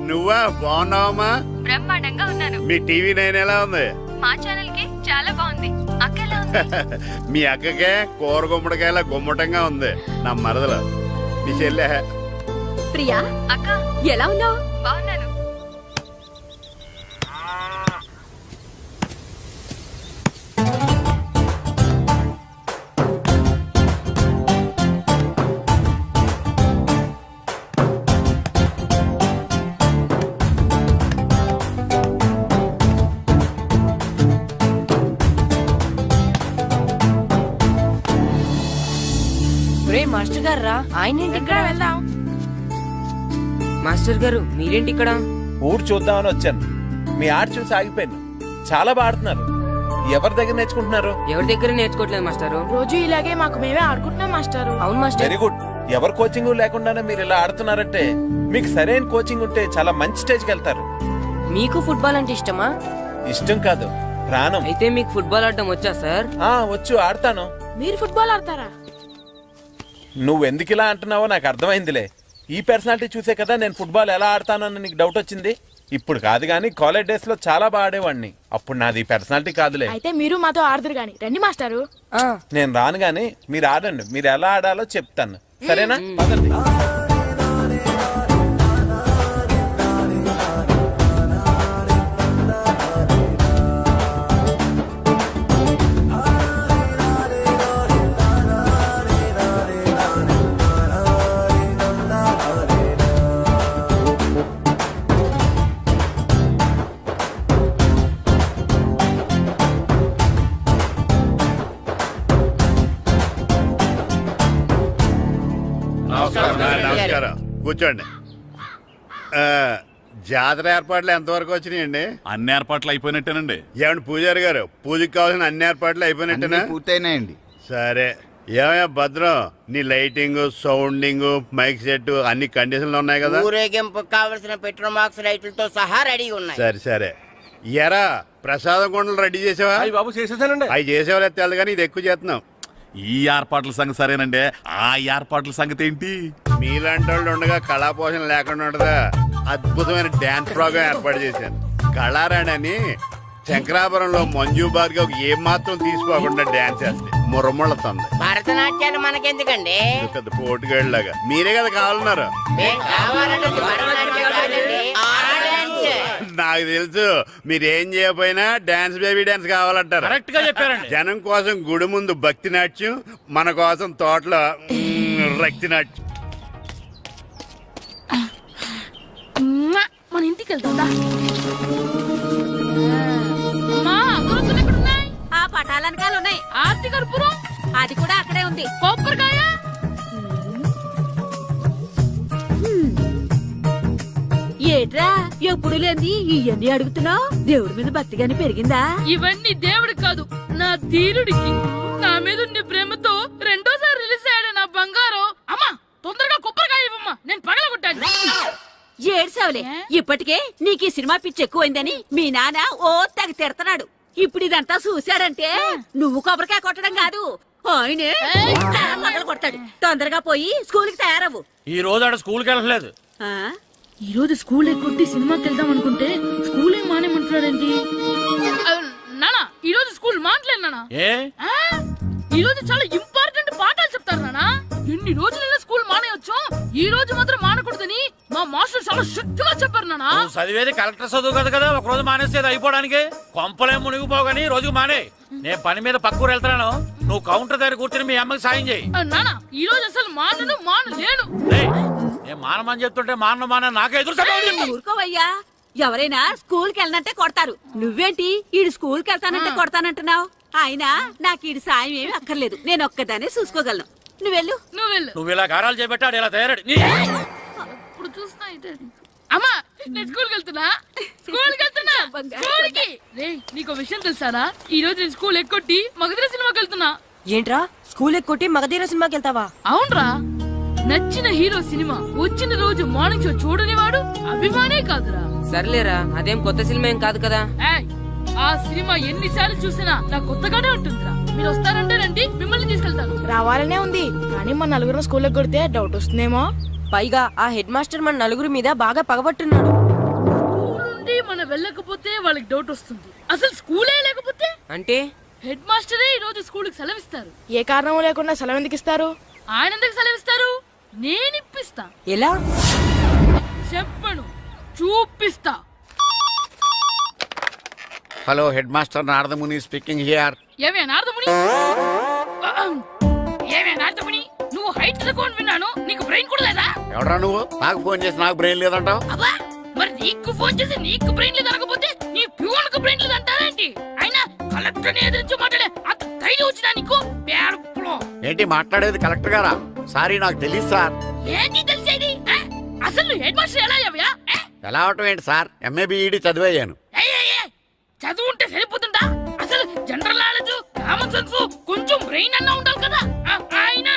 నువ్వా? బాగున్నావమ్మా? బ్రహ్మాండంగా ఉన్నాను. మీ టీవీ 9 ఎలా ఉంది? మా ఛానల్ కి చాలా బాగుంది. మీ అక్కకే కూర గుమ్మడికాయలా గుమ్మటంగా ఉంది నా మరదలు మీ చెల్లె. ప్రియా అక్క ఎలా ఉన్నావు? బాగున్నాను. రే మాస్టర్ గారు రా, ఆయన ఏంటి ఇక్కడ? వెళ్దాం. మాస్టర్ గారు మీరేంటి ఇక్కడ? ఊరు చూద్దామని వచ్చాను. మీ ఆట చూసి ఆగిపోయాను. చాలా బాడుతున్నారు. ఎవరి దగ్గర నేర్చుకుంటున్నారు? ఎవరి దగ్గర నేర్చుకోవట్లేదు మాస్టారు. రోజు ఇలాగే మాకు మేమే ఆడుకుంటున్నాం మాస్టారు. అవును మాస్టర్. Very good. ఎవరి కోచింగ్ లేకుండానే మీరు ఇలా ఆడుతున్నారంటే మీకు సరైన కోచింగ్ ఉంటే చాలా మంచి స్టేజ్కి వెళ్తారు. మీకు ఫుట్బాల్ అంటే ఇష్టమా? ఇష్టం కాదు, ప్రాణం. అయితే మీకు ఫుట్బాల్ ఆడడం వచ్చా సార్? వచ్చు, ఆడతాను. మీరు ఫుట్బాల్ ఆడతారా? నువ్వు ఎందుకు ఇలా అంటున్నావో నాకు అర్థమైందిలే. ఈ పర్సనాలిటీ చూసే కదా నేను ఫుట్బాల్ ఎలా ఆడతానని నీకు డౌట్ వచ్చింది. ఇప్పుడు కాదు కానీ కాలేజ్ డేస్ లో చాలా బాగా ఆడేవాడిని. అప్పుడు నాది పర్సనాలిటీ కాదులే. అయితే మీరు మాతో ఆడదురు గాని రండి మాస్టారు. నేను రాను గాని మీరు ఆడండి. మీరు ఎలా ఆడాలో చెప్తాను, సరేనా? పదండి. నమస్కారం, కూర్చోండి. జాతర ఏర్పాట్లు ఎంతవరకు వచ్చినాయండి? అన్ని ఏర్పాట్లు అయిపోయినట్టేనండి. ఏమండి పూజారి గారు, పూజకి కావాల్సిన అన్ని ఏర్పాట్లు అయిపోయినట్టేనా? పూర్తయినాయండి. సరే. ఏమయ్యా భద్రం, నీ లైటింగ్, సౌండింగ్, మైక్ సెట్ అన్ని కండిషన్లు ఉన్నాయి కదా? ఊరేగింపు కావలసిన పెట్రోల్ మార్క్స్ లైట్లతో సహా రెడీ ఉన్నాయి. సరే సరే. ఎరా ప్రసాదం కొండలు రెడీ చేసావా? బాబు చేసేసానండి. అవి చేసేవాళ్ళు తెలు కానీ ఇది ఎక్కువ చేస్తున్నాం. ఈ ఏర్పాట్ల సంగతి సరేనండి. ఆ ఏర్పాట్ల సంగతి ఏంటి? మీలాంటి వాళ్ళు ఉండగా కళాపోషణ లేకుండా ఉండదా? అద్భుతమైన డ్యాన్స్ ప్రోగ్రామ్ ఏర్పాటు చేశాను. కళారాణి అని శంకరాపురంలో మంజు భార్గవ్ ఏం మాత్రం తీసుకోకుండా డ్యాన్స్ చేస్తే మురముళ్ళతుంది. భరతనాట్యాలు మనకెందుకండి? పెద్ద పోటుగాళ్ళలాగా మీరే కదా కావాలన్నారు. నాకు తెలుసు మీరేం చేయకపోయినా డాన్స్ బేబీ డాన్స్ కావాలంటారు. కరెక్ట్ గా చెప్పారండి. జనం కోసం గుడి ముందు భక్తి నాట్యం, మన కోసం తోటలో రక్తి నాట్యం. మన ఇంటికి వెళ్తుందా? అమ్మా, అగరొత్తులు ఎక్కడున్నాయి? ఆ పటాలనకాలు ఉన్నాయి. ఆర్తి కర్పూరం అది కూడా అక్కడే ఉంది. కొబ్బరికాయ ఏట్రా ఎప్పుడు లేని ఇవన్నీ అడుగుతున్నావు? దేవుడి మీద భక్తిగాని పెరిగిందా? ఇవన్నీ దేవుడికి కాదు, నా ధీరుడికి. నా మీద ఉండే ప్రేమతో రెండోసారి రిలీజ్ అయ్యాడు నా బంగారం. అమ్మా, తొందరగా కొబ్బరికాయ ఇవ్వమ్మా, నేను పగలగొట్టాను. ఏడ్సావులే, ఇప్పటికే నీకు ఈ సినిమా పిచ్చి ఎక్కువైందని మీ నాన్న ఓ తెగ తిడతాడు. ఇప్పుడు ఇదంతా చూశాడంటే నువ్వు కొబ్బరికాయ కొట్టడం కాదు, ఆయనే పగల కొడతాడు. తొందరగా పోయి స్కూల్ కి తయారవు. ఈ రోజు ఆడ స్కూల్కి వెళ్ళలేదు. ఆ? ఈ రోజు స్కూల్ ఎక్కొట్టి సినిమాకి వెళ్దాం అనుకుంటే స్కూల్ ఏం మానేమంటున్నాడండి. నానా, ఈ రోజు స్కూల్ మానట్లేదు నానా. ఈ రోజు చాలా ఇంపార్టెంట్ పాఠాలు చెప్తారు నానా. ఎన్ని రోజులైనా స్కూల్ మానేయొచ్చు, ఈ రోజు మాత్రం మానకూడదని మా మాస్టర్ చాలా స్ట్రిక్ట్ గా చెప్పారు నానా. చదివేది కలెక్టర్ చదువు కదా కదా, ఒక రోజు మానేసేది అయిపోవడానికి. కొంపలే మునిగిపోగాని రోజు మానే. నేను పని మీద పక్కూరు వెళ్తున్నాను, నువ్వు కౌంటర్ దగ్గర కూర్చొని మీ అమ్మకి సాయం చేయి. నానా, ఈ రోజు అసలు మానలేను. నేను మానమని చెప్తుంటే మాన నాకే ఎదురు. ఊరుకోవయ్యా, ఎవరైనా స్కూల్ కి వెళ్ళనంటే కొడతారు. నువ్వేంటి ఈడు స్కూల్ కి వెళ్తానంటే కొడతానంటున్నావు? అయినా నాకు ఈడు సాయం ఏమి అక్కర్లేదు, నేను ఒక్కదానే చూసుకోగలను. నువ్వెళ్ళు. నువ్వు ఇలా గారాలు చేపెట్టాడు ఇలా తయారడు. ఇప్పుడు చూస్తున్నా అమ్మా, నేను స్కూల్కి వెళ్తున్నా. స్కూల్కి నీకు విషయం తెలుసారా? ఈ రోజు నేను స్కూల్ ఎక్కొట్టి మగధీర సినిమాకి వెళ్తున్నా. ఏంట్రా, స్కూల్ ఎక్కొట్టి మగధీర సినిమాకి వెళ్తావా? అవునరా, నచ్చిన హీరో సినిమా వచ్చిన రోజు మార్నింగ్ షో చూడని వాడు అభిమానే కాదురా. సర్లేరా, అదేం కొత్త సినిమా ఏం కాదు కదా. ఆ సినిమా ఎన్నిసార్లు చూసినా నాకు కొత్తగానే ఉంటుందిరా. మీరు వస్తారంటే రండి, మిమ్మల్ని తీసుకెళ్తాను. రావాలనే ఉంది కానీ మన నలుగురు స్కూల్కి కొడితే డౌట్ వస్తుందేమో. పైగా ఆ హెడ్ మాస్టర్ మన నలుగురి మీద బాగా పగబట్టున్నాడు. స్కూల్ నుండి మనం వెళ్ళకపోతే వాళ్ళకి డౌట్ వస్తుంది. అసలు స్కూలే లేకపోతే అంటే హెడ్ మాస్టరే ఈ రోజు స్కూల్కి సెలవిస్తారు. ఏ కారణం లేకుండా సెలవు ఎందుకు ఇస్తారు? ఆయన ఎందుకు సెలవిస్తారు? నేను ఇప్పిస్తా. ఎలా? చెప్పను, చూపిస్తా. Hello head master Naradamuni speaking here. ఏమే నారదముని, ఏమే నారదముని, నువ్వు హైట్ తక్కువ విన్నాను, నీకు బ్రెయిన్ కూడా లేదా? ఎవడరా నువ్వు? నాకు ఫోన్ చేసి నాకు బ్రెయిన్ లేదంటావు? అబ్బా, మరి నీకు ఫోన్ చేసి నీకు బ్రెయిన్ లేదు అనకపోతే నీ ప్యూన్కు బ్రెయిన్ లేదు అంటారేంటి? అయినా కలెక్టర్ ని ఎదిరించి మాట్లాడే అంత ధైర్యం వచ్చినా నీకు? పేరులో ఏంటి మాట్లాడేది? కలెక్టర్ గారా? సారీ, నాకు తెలియదు సార్. ఏంటి తెలిసేది? అసలు నువ్వు హెడ్ మాస్టర్ ఎలా అయ్యావా? ఎలా అవటం ఏంటి సార్? MA B Ed చదివయ్యాను. చదువు ఉంటే సరిపోతుందా? అసలు జనరల్ నాలెడ్జ్, కామన్ సెన్స్, కొంచెం బ్రెయిన్ అన్నా ఉండాలి కదా. ఆయన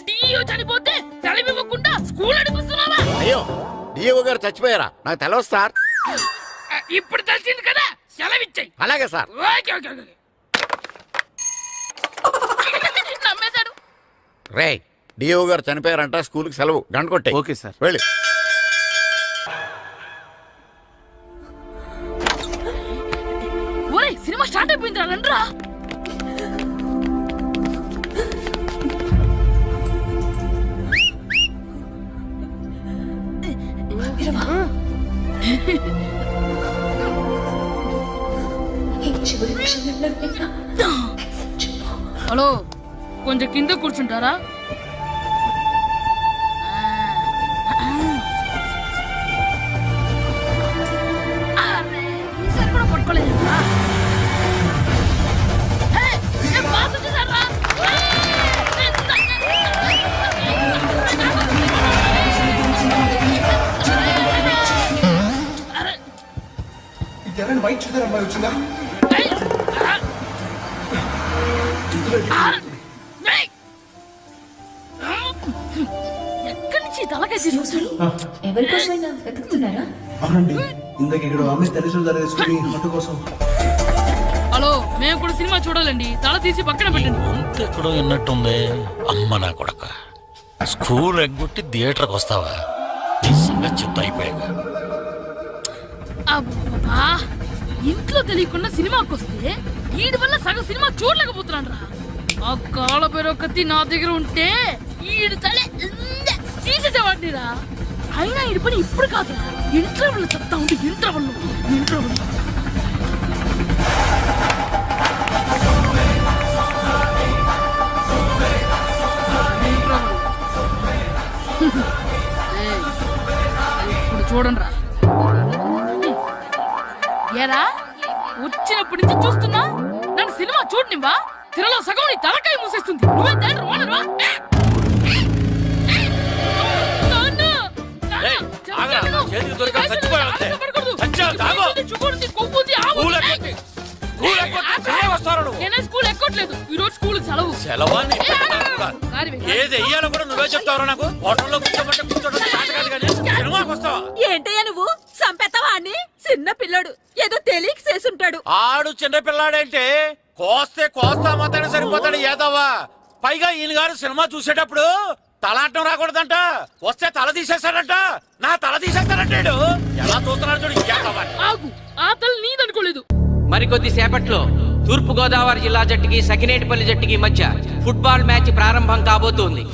డిఇఓ చనిపోతే సెలవివ్వకుండా స్కూల్ నడిపిస్తున్నావా? అయ్యో, డిఓ గారు చచ్చిపోయారా? నాకు తెలియదు సార్. ఇప్పుడు తెలిసింది కదా, సెలవిచ్చాయి. అలాగే సార్. Okay okay okay. నమ్మేశాడు. రే, డిఓ గారు చనిపోయారంట, స్కూల్కి సెలవు. గంట కొట్టే. Okay sir. వెళ్ళి. ఒరేయ్, సినిమా స్టార్ట్ అయిపోయింది, రండ్రా. హలో, కొంచెం కింద కూర్చుంటారా? ఈసారి కూడా పట్టుకోలేదు. వైట్ చూద్దరు అమ్మాయి వచ్చిందా? ఎక్కడి నుంచి తలకాయ తీసుకొచ్చాడు? ఎవరికోసమైనా వెతుకుతున్నారా? అవునండి, ఇందాక ఇక్కడ అమ్మాయి తల్లిదండ్రులు తీసుకుని ఆటో కోసం. హలో, మేము కూడా సినిమా చూడాలండి, తల తీసి పక్కన పెట్టండి. ఎక్కడో విన్నట్టుంది. అమ్మ నా కొడక, స్కూల్ ఎగ్గొట్టి థియేటర్కి వస్తావా? ఈ సంగతి చెప్తా అయిపోయాక. అబ్బా, ఇంట్లో తెలియకుండా సినిమాకి వస్తే వీడి వల్ల సగం సినిమా చూడలేకపోతున్నాను రా. ఆ కాళ్ళ పేరు కత్తి నా దగ్గర ఉంటే ఈడు తలే తీసేసేవాడిని రా. అయినా ఈడి పని ఇప్పుడు కాదురా, ఇంటర్వెల్ చెప్తా ఉంటే ఇంటర్వెల్ ఇప్పుడు చూడండి రా. ఏరా, వచ్చినప్పటి నుంచి చూస్తున్నా, నన్ను సినిమా చూడనివ్వా? తిరలో సగం నీ తలకాయ మూసేస్తుంది. నువ్వే దాని ఓనర్వా? నేనే స్కూల్ ఎక్కట్లేదు, ఈ రోజు స్కూల్ సెలవు. ఏది వెయ్యాలో కూడా నువ్వే చెప్తావు నాకు. హోటల్లో కూర్చోబట్టే కూర్చోడం కాదు కానీ సినిమాకి వస్తావా? ఏంటయ్యా నువ్వు? సంపెత్తవా అని? చిన్న పిల్లడు ఏదో తెలియక చేసుంటాడు. ఆడు చిన్న పిల్లాడంటే కోస్తే కోస్తా మాత్రమే సరిపోతాడు ఏదవ్వా. పైగా ఈయన గారు సినిమా చూసేటప్పుడు తలాటం రాకూడదంట, వస్తే తల తీసేస్తాడంట. నా తల తీసేస్తాడంటాడు. ఎలా చూస్తున్నాడు చూడు. ఆగు, ఆ తల నీదనుకోలేదు. మరికొద్ది సేపట్లో తూర్పు గోదావరి జిల్లా జట్టుకి సకినేటిపల్లి జట్టుకి మధ్య ఫుట్బాల్ మ్యాచ్ ప్రారంభం కాబోతోంది.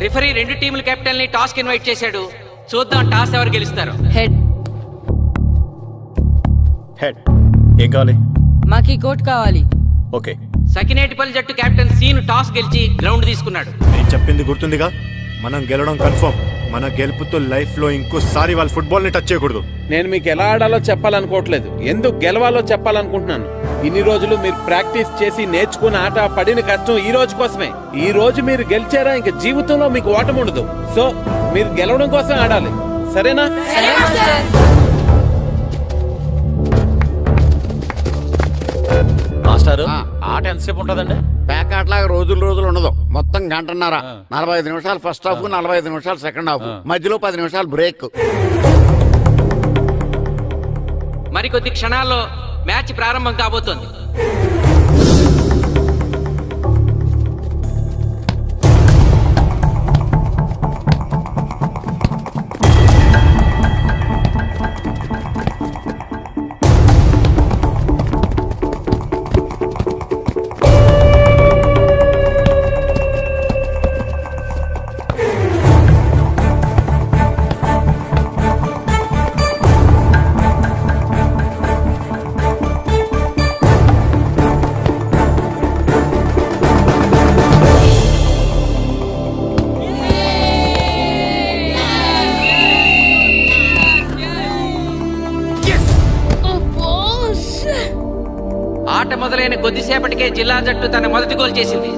రిఫరీ రెండు టీముల కెప్టెన్ ని టాస్ కి ఇన్వైట్ చేశాడు. చూద్దాం టాస్ ఎవరు గెలుస్తారు. హెడ్. హెడ్. ఏం కావాలి? మాకు ఈ కోట్ కావాలి. ఓకే. సకినేటిపల్లి జట్టు కెప్టెన్ సీన్ టాస్ గెలిచి గ్రౌండ్ తీసుకున్నాడు. నేను చెప్పింది గుర్తుందిగా, మనం గెలవడం కన్ఫర్మ్. మన గెలుపుతో లైఫ్ లో ఇంకోసారి వాళ్ళ ఫుట్బాల్ ని టచ్ చేయకూడదు. నేను మీకు ఎలా ఆడాలో చెప్పాలనుకోవట్లేదు, ఎందుకు గెలవాలో చెప్పాలనుకుంటున్నాను. ఇన్ని రోజులు మీరు ప్రాక్టీస్ చేసి నేర్చుకున్న ఆట పడిన కష్టం ఈ రోజు కోసమే. ఈ రోజు మీరు గెలిచారా, ఇంక జీవితంలో మీకు ఓటమి ఉండదు. సో మీరు గెలవడం కోసం ఆడాలి, సరేనా? మాస్టారు, ఆట ఎంతసేపు ఉంటుందండి? ప్యాకాట్లాగా రోజులు ఉండదు, మొత్తం గంటన్నర. 45 నిమిషాలు ఫస్ట్ హాఫ్, 45 నిమిషాలు సెకండ్ హాఫ్, మధ్యలో 10 నిమిషాలు బ్రేక్. మరికొద్ది క్షణాల్లో మ్యాచ్ ప్రారంభం కాబోతోంది. ఆట మొదలైన కొద్దిసేపటికే జిల్లా జట్టు తన మొదటి గోల్ చేసింది.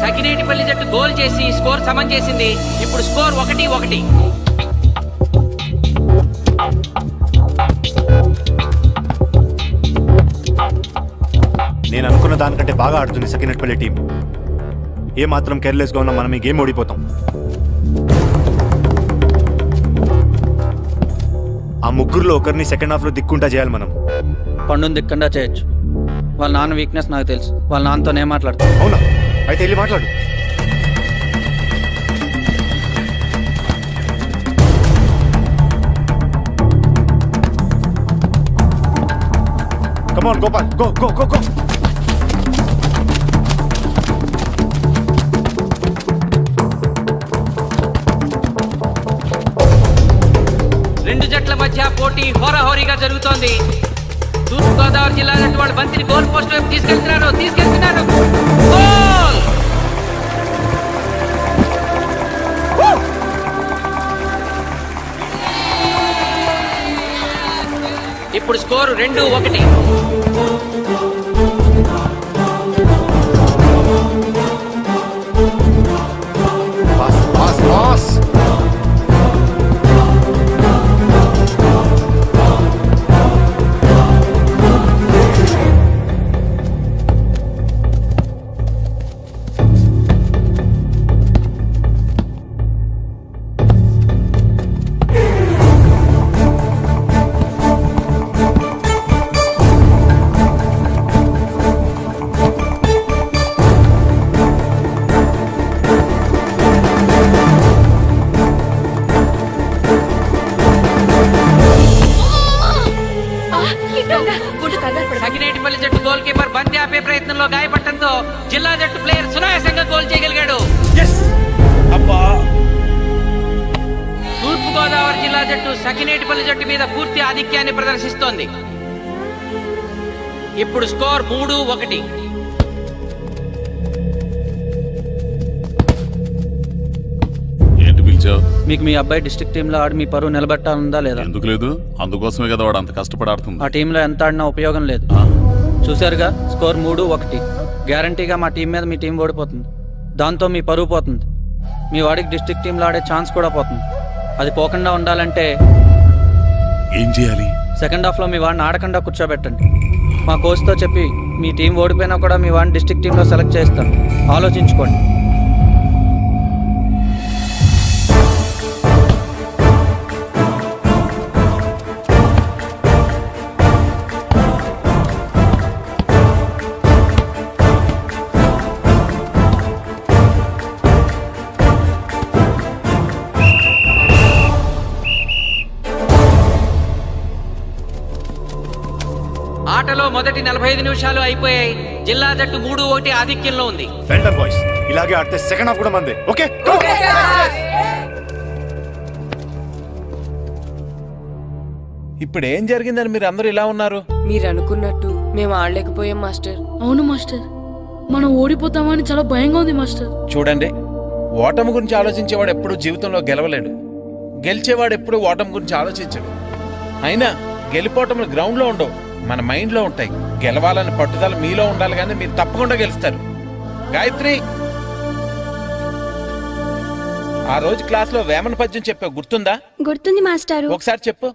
సకినేటిపల్లి జట్టు గోల్ చేసి స్కోర్ సమం చేసింది. ఇప్పుడు స్కోర్ 1-1. నేను అనుకున్న దానికంటే బాగా ఆడుతుంది సకినేటిపల్లి టీం. ఏ మాత్రం కేర్లెస్ గా ఉన్నా మనం ఈ గేమ్ ఓడిపోతాం. ఆ ముగ్గురులో ఒకరిని సెకండ్ హాఫ్ లో దిక్కుంటా చేయాలి మనం. పండుని దిక్కుండా చేయొచ్చు. వాళ్ళ నాన్న వీక్నెస్ నాకు తెలుసు. వాళ్ళ నాన్నతో నేను మాట్లాడతాను. అవునా? అయితే వెళ్ళి మాట్లాడు. Come on, Gopal. Go, go, go, go. రెండు జట్ల మధ్య పోటీ హోరాహోరీగా జరుగుతోంది. తూర్పు గోదావరి జిల్లా జట్టు వాళ్ళు బంతిని గోల్ పోస్ట్ వైపు తీసుకెళ్తున్నారు. గోల్! ఇప్పుడు స్కోరు 2-1. సకినేటిపల్లి జట్టు గోల్ కీపర్ బంతి ఆపే ప్రయత్నంలో గాయపడటంతో జిల్లా జట్టు ప్లేయర్ సునాయాసంగా గోల్ చేయగలిగాడు. తూర్పు గోదావరి జిల్లా జట్టు సకినేటిపల్లి జట్టు మీద పూర్తి ఆధిక్యాన్ని ప్రదర్శిస్తోంది. ఇప్పుడు స్కోర్ 3-1. మీకు మీ అబ్బాయి డిస్ట్రిక్ట్ టీంలో ఆడి మీ పరువు నిలబెట్టాలందా లేదా? ఎందుకు లేదు? అందుకోసమే కదా వాడు అంత కష్టపడి ఆడుతుంది. ఆ టీంలో ఎంత ఆడినా ఉపయోగం లేదు. చూసారుగా, స్కోర్ 3-1. గ్యారంటీగా మా టీం మీద మీ టీం ఓడిపోతుంది. దాంతో మీ పరువు పోతుంది. మీ వాడికి డిస్ట్రిక్ట్ టీంలో ఆడే ఛాన్స్ కూడా పోతుంది. అది పోకుండా ఉండాలంటే ఏం చేయాలి? సెకండ్ హాఫ్లో మీ వాడిని ఆడకుండా కూర్చోబెట్టండి. మా కోచ్తో చెప్పి మీ టీం ఓడిపోయినా కూడా మీ వాడిని డిస్ట్రిక్ట్ టీంలో సెలెక్ట్ చేస్తాను. ఆలోచించుకోండి. ఆటలో మొదటి 45 నిమిషాలు అయిపోయాయి. జిల్లా జట్టు 3-1 ఆధిక్యంలో ఉంది. వెల్డన్ బాయ్స్, ఇలాగే ఆడితే సెకండ్ హాఫ్ కూడా మందే. ఓకే? ఇప్పుడు ఏం జరిగిందని మీరు అందరూ ఇలా ఉన్నారు? మీరు అనుకున్నట్టు మేము ఆడలేకపోయాం మాస్టర్. అవును మాస్టర్, మనం ఓడిపోతామని చాలా భయంగా ఉంది మాస్టర్. చూడండి, ఓటమి గురించి ఆలోచించేవాడు ఎప్పుడు జీవితంలో గెలవలేడు, గెలిచేవాడు ఎప్పుడు ఓటమి గురించి ఆలోచించడు. అయినా గెలిపోవటంలో గ్రౌండ్లో ఉండవు, మన మైండ్లో ఉంటాయి. గెలవాలని పట్టుదల మీలో ఉండాలి, కానీ మీరు తప్పకుండా గెలుస్తారు. గాయత్రి, ఆ రోజు క్లాస్లో వేమన పద్యం చెప్పావు, గుర్తుందా? గుర్తుంది మాస్టారు. ఒకసారి చెప్పు.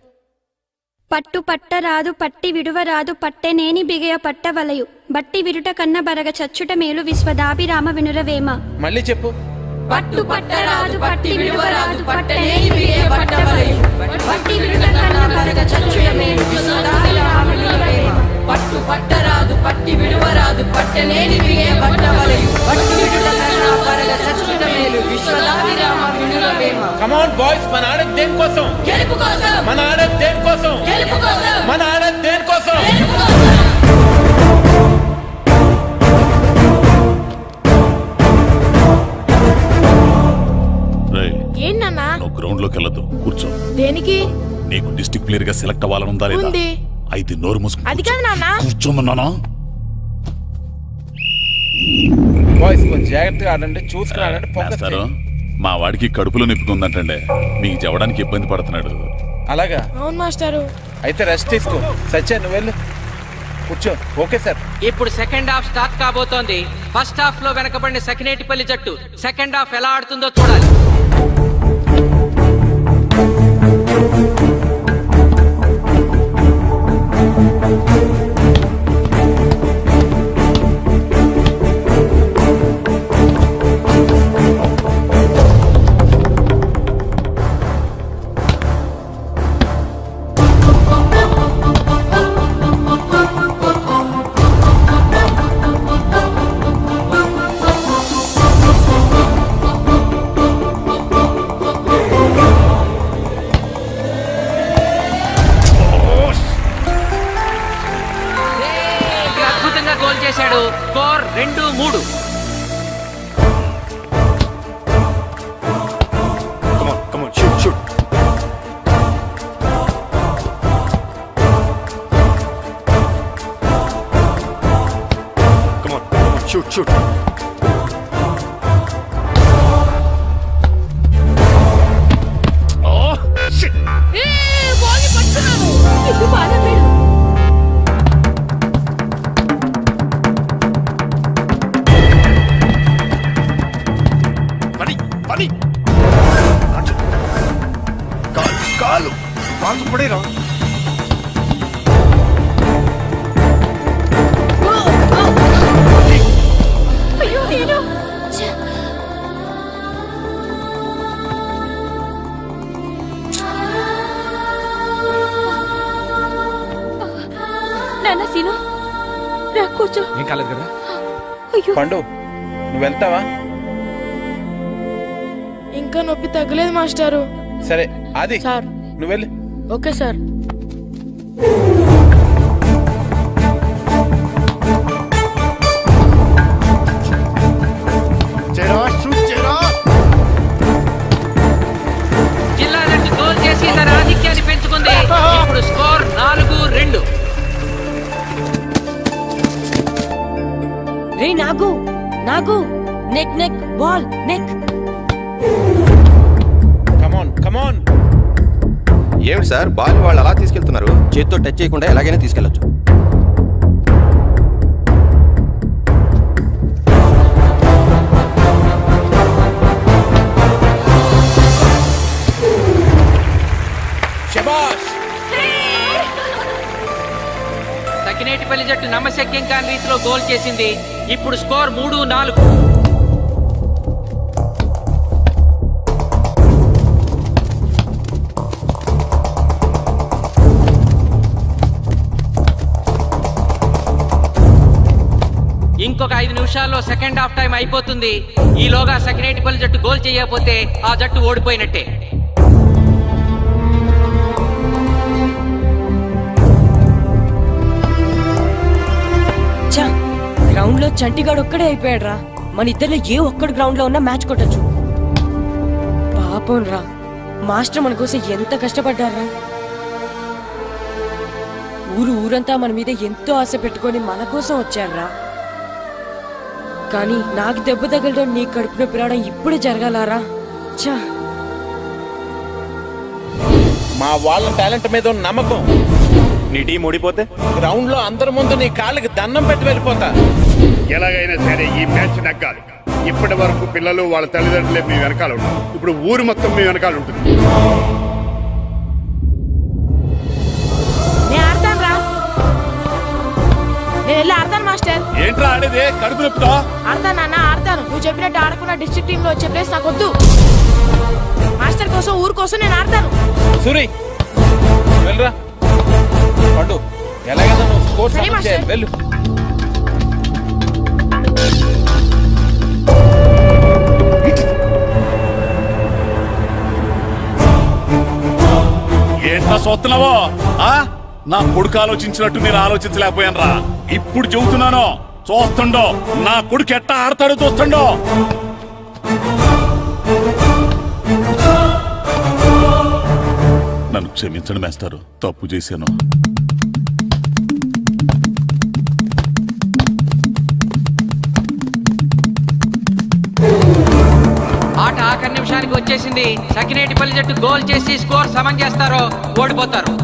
పట్టు పట్టరాదు పట్టి విడువరాదు పట్టెనేని బిగయ పట్టవలయు బట్టి విరుట కన్న బరగ చచ్చుట మేలు విశ్వదాభిరామ వినురవేమ. మళ్ళీ చెప్పు. పట్టు పట్టరాదు పట్టి విడువరాదు పట్టెనేని బిగయ పట్టవలయు బట్టి విరుట కన్న బరగ చచ్చుట మేలు విశ్వదాభిరామ వినురవేమ. పట్టు పట్టరాదు పట్టి విడువరాదు పట్టనేని బిగే పట్టవలయు పట్టు విడుట కన్నా పరగ చచ్చుట మేలు విశ్వదాభిరామ వినురవేమ. కమ్ ఆన్ బాయ్స్, మన ఆడేది దేనికోసం? గెలుపు కోసం. మన ఆడేది దేనికోసం? గెలుపు కోసం. మన ఆడేది దేనికోసం? ఏంటన్నా? నువ్వు గ్రౌండ్ లోకి వెళ్ళదు, కూర్చో. దేనికి? నీకు డిస్ట్రిక్ట్ ప్లేయర్ గా సెలెక్ట్ అవ్వాలనుందా లేదా? ఉంది. అయితే నోరు మూసుకుని అది కాదు నాన్న. కూర్చోమన్నానా? బాయ్స్ కొంచెం జాగ్రత్తగా ఆడండి, చూసుకుని ఆడండి, ఫోకస్ మాస్టారు, చేయండి. మా వాడికి కడుపులో నొప్పుకుందంటండి, మీకు చెప్పడానికి ఇబ్బంది పడుతున్నాడు. అలాగా? అవును మాస్టారు. అయితే రెస్ట్ తీసుకో. సత్య నువ్వు వెళ్ళు, కూర్చో. Okay sir. ఇప్పుడు సెకండ్ హాఫ్ స్టార్ట్ కాబోతోంది. ఫస్ట్ హాఫ్ లో వెనకబడిన సకినేటిపల్లి జట్టు సెకండ్ హాఫ్ ఎలా ఆడుతుందో చూడాలి. అద్భుతంగా గోల్ చేశాడు. Score 2-3. Come on, shoot, shoot. Come on, shoot, shoot. Oh, shit. Ball పట్టుకున్నాను. ఇది బాధపడు. Funny. కాలు కాలు పడేరా. అయ్యో నేను నాన్న సీను రా కూర్చో. ఏం కాలేదు కదా? అయ్యో పండు, నువ్వు వెళ్తావా? ఇంకా నొప్పి తగ్గలేదు మాస్టారు. సరే ఆది, సార్. నువ్వు వెళ్ళు. Okay sir. జిల్లా జట్టు గోల్ చేసి తన ఆధిక్యాన్ని పెంచుకుంది. ఇప్పుడు స్కోర్ 4-2. రే నాగు, నాగు, నెక్ నెక్ బాల్ నెక్. కమాన్ కమాన్. ఏమిటి సార్, బాల్ వాళ్ళు అలా తీసుకెళ్తున్నారు? చేతితో టచ్ చేయకుండా ఎలాగైనా తీసుకెళ్లొచ్చు. శబాష్. సకినేటిపల్లి జట్టు నమ్మశక్యం కాని రీతిలో గోల్ చేసింది. ఇప్పుడు స్కోర్ 3-4. ఇంకొక 5 నిమిషాల్లో సెకండ్ హాఫ్ టైం అయిపోతుంది. ఈలోగా సకినేటిపల్లి జట్టు గోల్ చేయకపోతే ఆ జట్టు ఓడిపోయినట్టే. గ్రౌండ్ లో చంటిగాడు ఒక్కడే అయిపోయాడు రా. మన ఇద్దరిలో ఏ ఒక్కడు గ్రౌండ్ లో ఉన్నా మ్యాచ్ కొట్టచ్చు. పాపం రా, మాస్టర్ మన కోసం ఎంత కష్టపడ్డారా. ఊరంతా మన మీద ఎంతో ఆశ పెట్టుకొని మన కోసం వచ్చారా. కానీ నాకు దెబ్బ తగలడం నీ కడుపు నొప్పి రావడం ఇప్పుడే జరగాలారా. ఛా, మా వాళ్ళ టాలెంట్ మీద ఉన్న నమ్మకం. నీ టీం ఓడిపోతే గ్రౌండ్ లో అందరి ముందు నీ కాళ్ళకి దండం పెట్టి వెళ్ళిపోతా. ఎలాగైనా సరే ఈ మ్యాచ్ నగ్గాలి. ఇప్పటి వరకు పిల్లలు వాళ్ళ తల్లిదండ్రులే మీ వెనకాల ఉంటారు. ఇప్పుడు ఊరు మొత్తం మీ వెనకాల ఉంటుంది. నేను ఆడతాను రా, నేను వెళ్ళి ఆడతాను మాస్టర్. ఏంట్రా ఆడేది కడుపు నొప్పితో? ఆడతాను నాన్న, ఆడతాను. నువ్వు చెప్పినట్టు ఆడకుండా డిస్ట్రిక్ట్ టీమ్ లో వచ్చే ప్లేస్ నాకు వద్దు. మాస్టర్ కోసం, ఊరు కోసం నేను ఆడతాను. సూరి వెళ్ళరా. పండు ఎలాగైనా నువ్వు స్కోర్ సరే, సాధించే. మాస్టర్. వెళ్ళు. ఏంట్రా చూస్తున్నావో? నా కొడుకు ఆలోచించినట్టు నేను ఆలోచించలేకపోయాను రా. ఇప్పుడు చెబుతున్నాను, చూస్తుండో నా కొడుకు ఎట్టా ఆడతాడో చూస్తుండో. నన్ను క్షమించండి మేస్తారు, తప్పు చేశాను. ఆట ఆఖరి నిమిషానికి వచ్చేసింది. సకినేటిపల్లి జట్టు గోల్ చేసి స్కోర్ సమం చేస్తారో ఓడిపోతారు.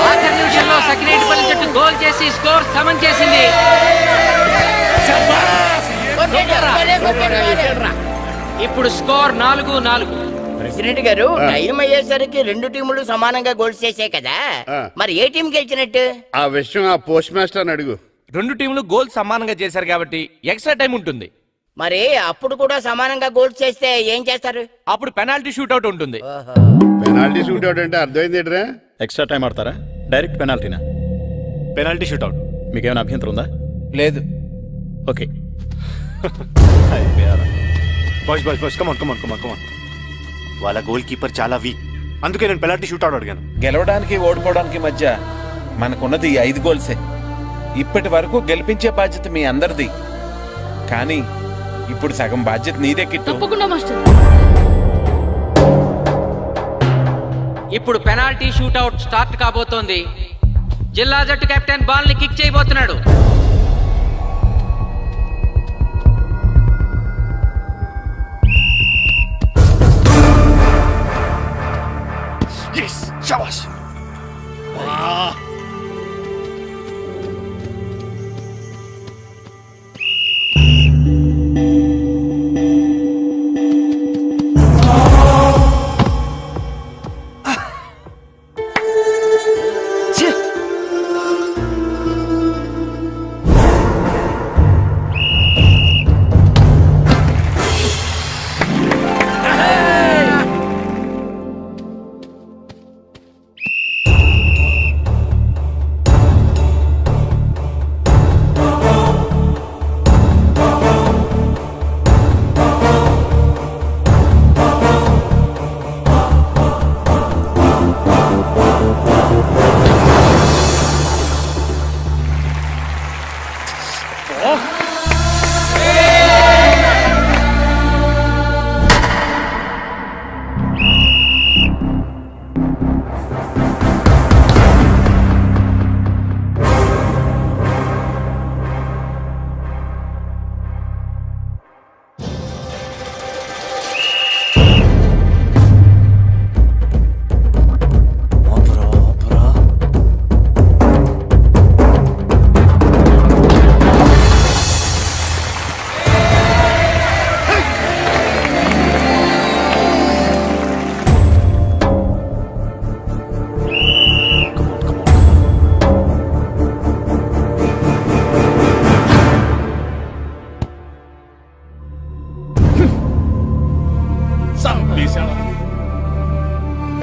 ఆఖరి నిమిషంలో సకినేటిపల్లి జట్టు గోల్ చేసి స్కోర్ సమం చేసింది. ఇప్పుడు స్కోర్ 4-4. ప్రెసిడెంట్ గారు, టైం అయ్యేసరికి రెండు టీములు సమానంగా గోల్స్ చేసాయి కదా, మరి ఏ టీం గెలిచినట్టు? ఆ విషయం ఆ పోస్ట్ మాస్టర్ అని అడుగు. రెండు టీంలు గోల్ సమానంగా చేశారు కాబట్టి ఎక్స్ట్రా టైం ఉంటుంది. మరి అప్పుడు కూడా సమానంగా గోల్స్ చేస్తే ఏం చేస్తారు? అప్పుడు పెనాల్టీ షూట్అవుట్ ఉంటుంది. పెనాల్టీ షూట్ అవుట్ అంటే అర్థమైంది ఏంట్రా? ఎక్స్ట్రా టైం ఆడతారా? డైరెక్ట్ పెనాల్టీనా? Penalty shootout. మీకేమైనా అభ్యంతరం ఉందా? లేదు. ఓకే. Boys come on. వాళ్ళ గోల్ కీపర్ చాలా వీక్, అందుకే నేను పెనాల్టీ షూట్అవుట్ అడిగాను. గెలవడానికి ఓడిపోవడానికి మధ్య మనకున్నది ఈ 5 గోల్సే. ఇప్పటి వరకు గెలిపించే బాధ్యత మీ అందరిది. కానీ ఇప్పుడు సగం బాధ్యత నీదే కిట్టు. తప్పకుండా మాస్టర్. ఇప్పుడు పెనాల్టీ షూట్అవుట్ స్టార్ట్ కాబోతోంది. జిల్లా జట్టు కెప్టెన్ బాల్ ని కిక్ చేయబోతున్నాడు.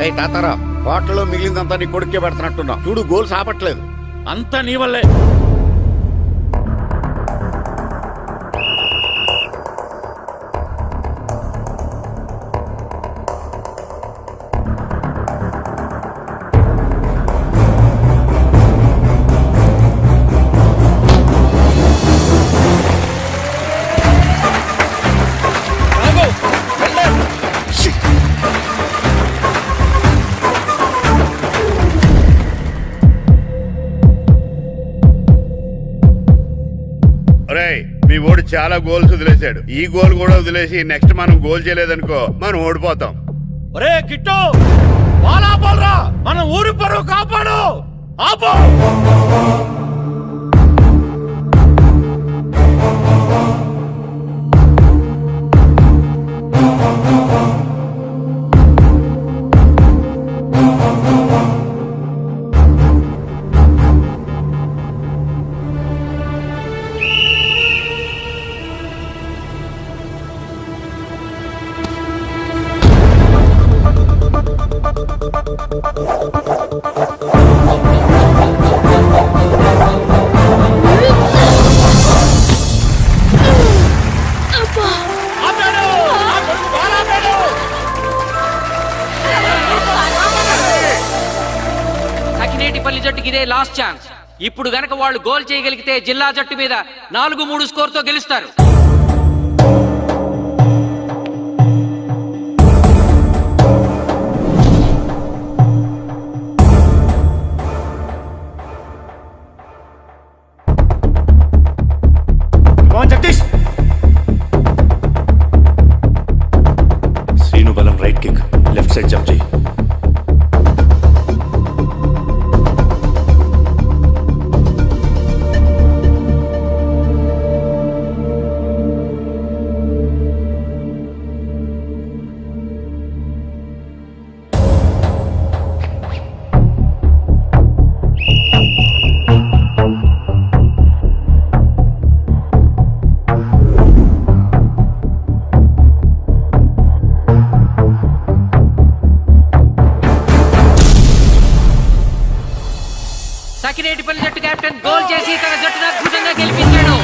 ఏ తాతారా, హోటల్లో మిగిలిందంతా నీ కొడుకే పెడుతున్నట్టున్నా. చూడు, గోల్స్ ఆపట్లేదు. అంతా నీ వల్లే. చాలా గోల్స్ వదిలేశాడు. ఈ గోల్ కూడా వదిలేసి నెక్స్ట్ మనం గోల్ చేయలేదనుకో మనం ఓడిపోతాం. ఒరే కిట్టు, బాల్ ఆపాలరా, మన ఊరి పరువు కాపాడు. ఆపో. సకినేటిపల్లి జట్టుకి ఇదే లాస్ట్ ఛాన్స్. ఇప్పుడు గనక వాళ్ళు గోల్ చేయగలిగితే జిల్లా జట్టు మీద 4-3 స్కోర్ తో గెలుస్తారు. జగదీష్, శ్రీను బలం right kick, left side jump చేయి. సకినేటిపల్లి జట్టు కెప్టెన్ గోల్ చేసి తన జట్టును అద్భుతంగా గెలిపించాడు.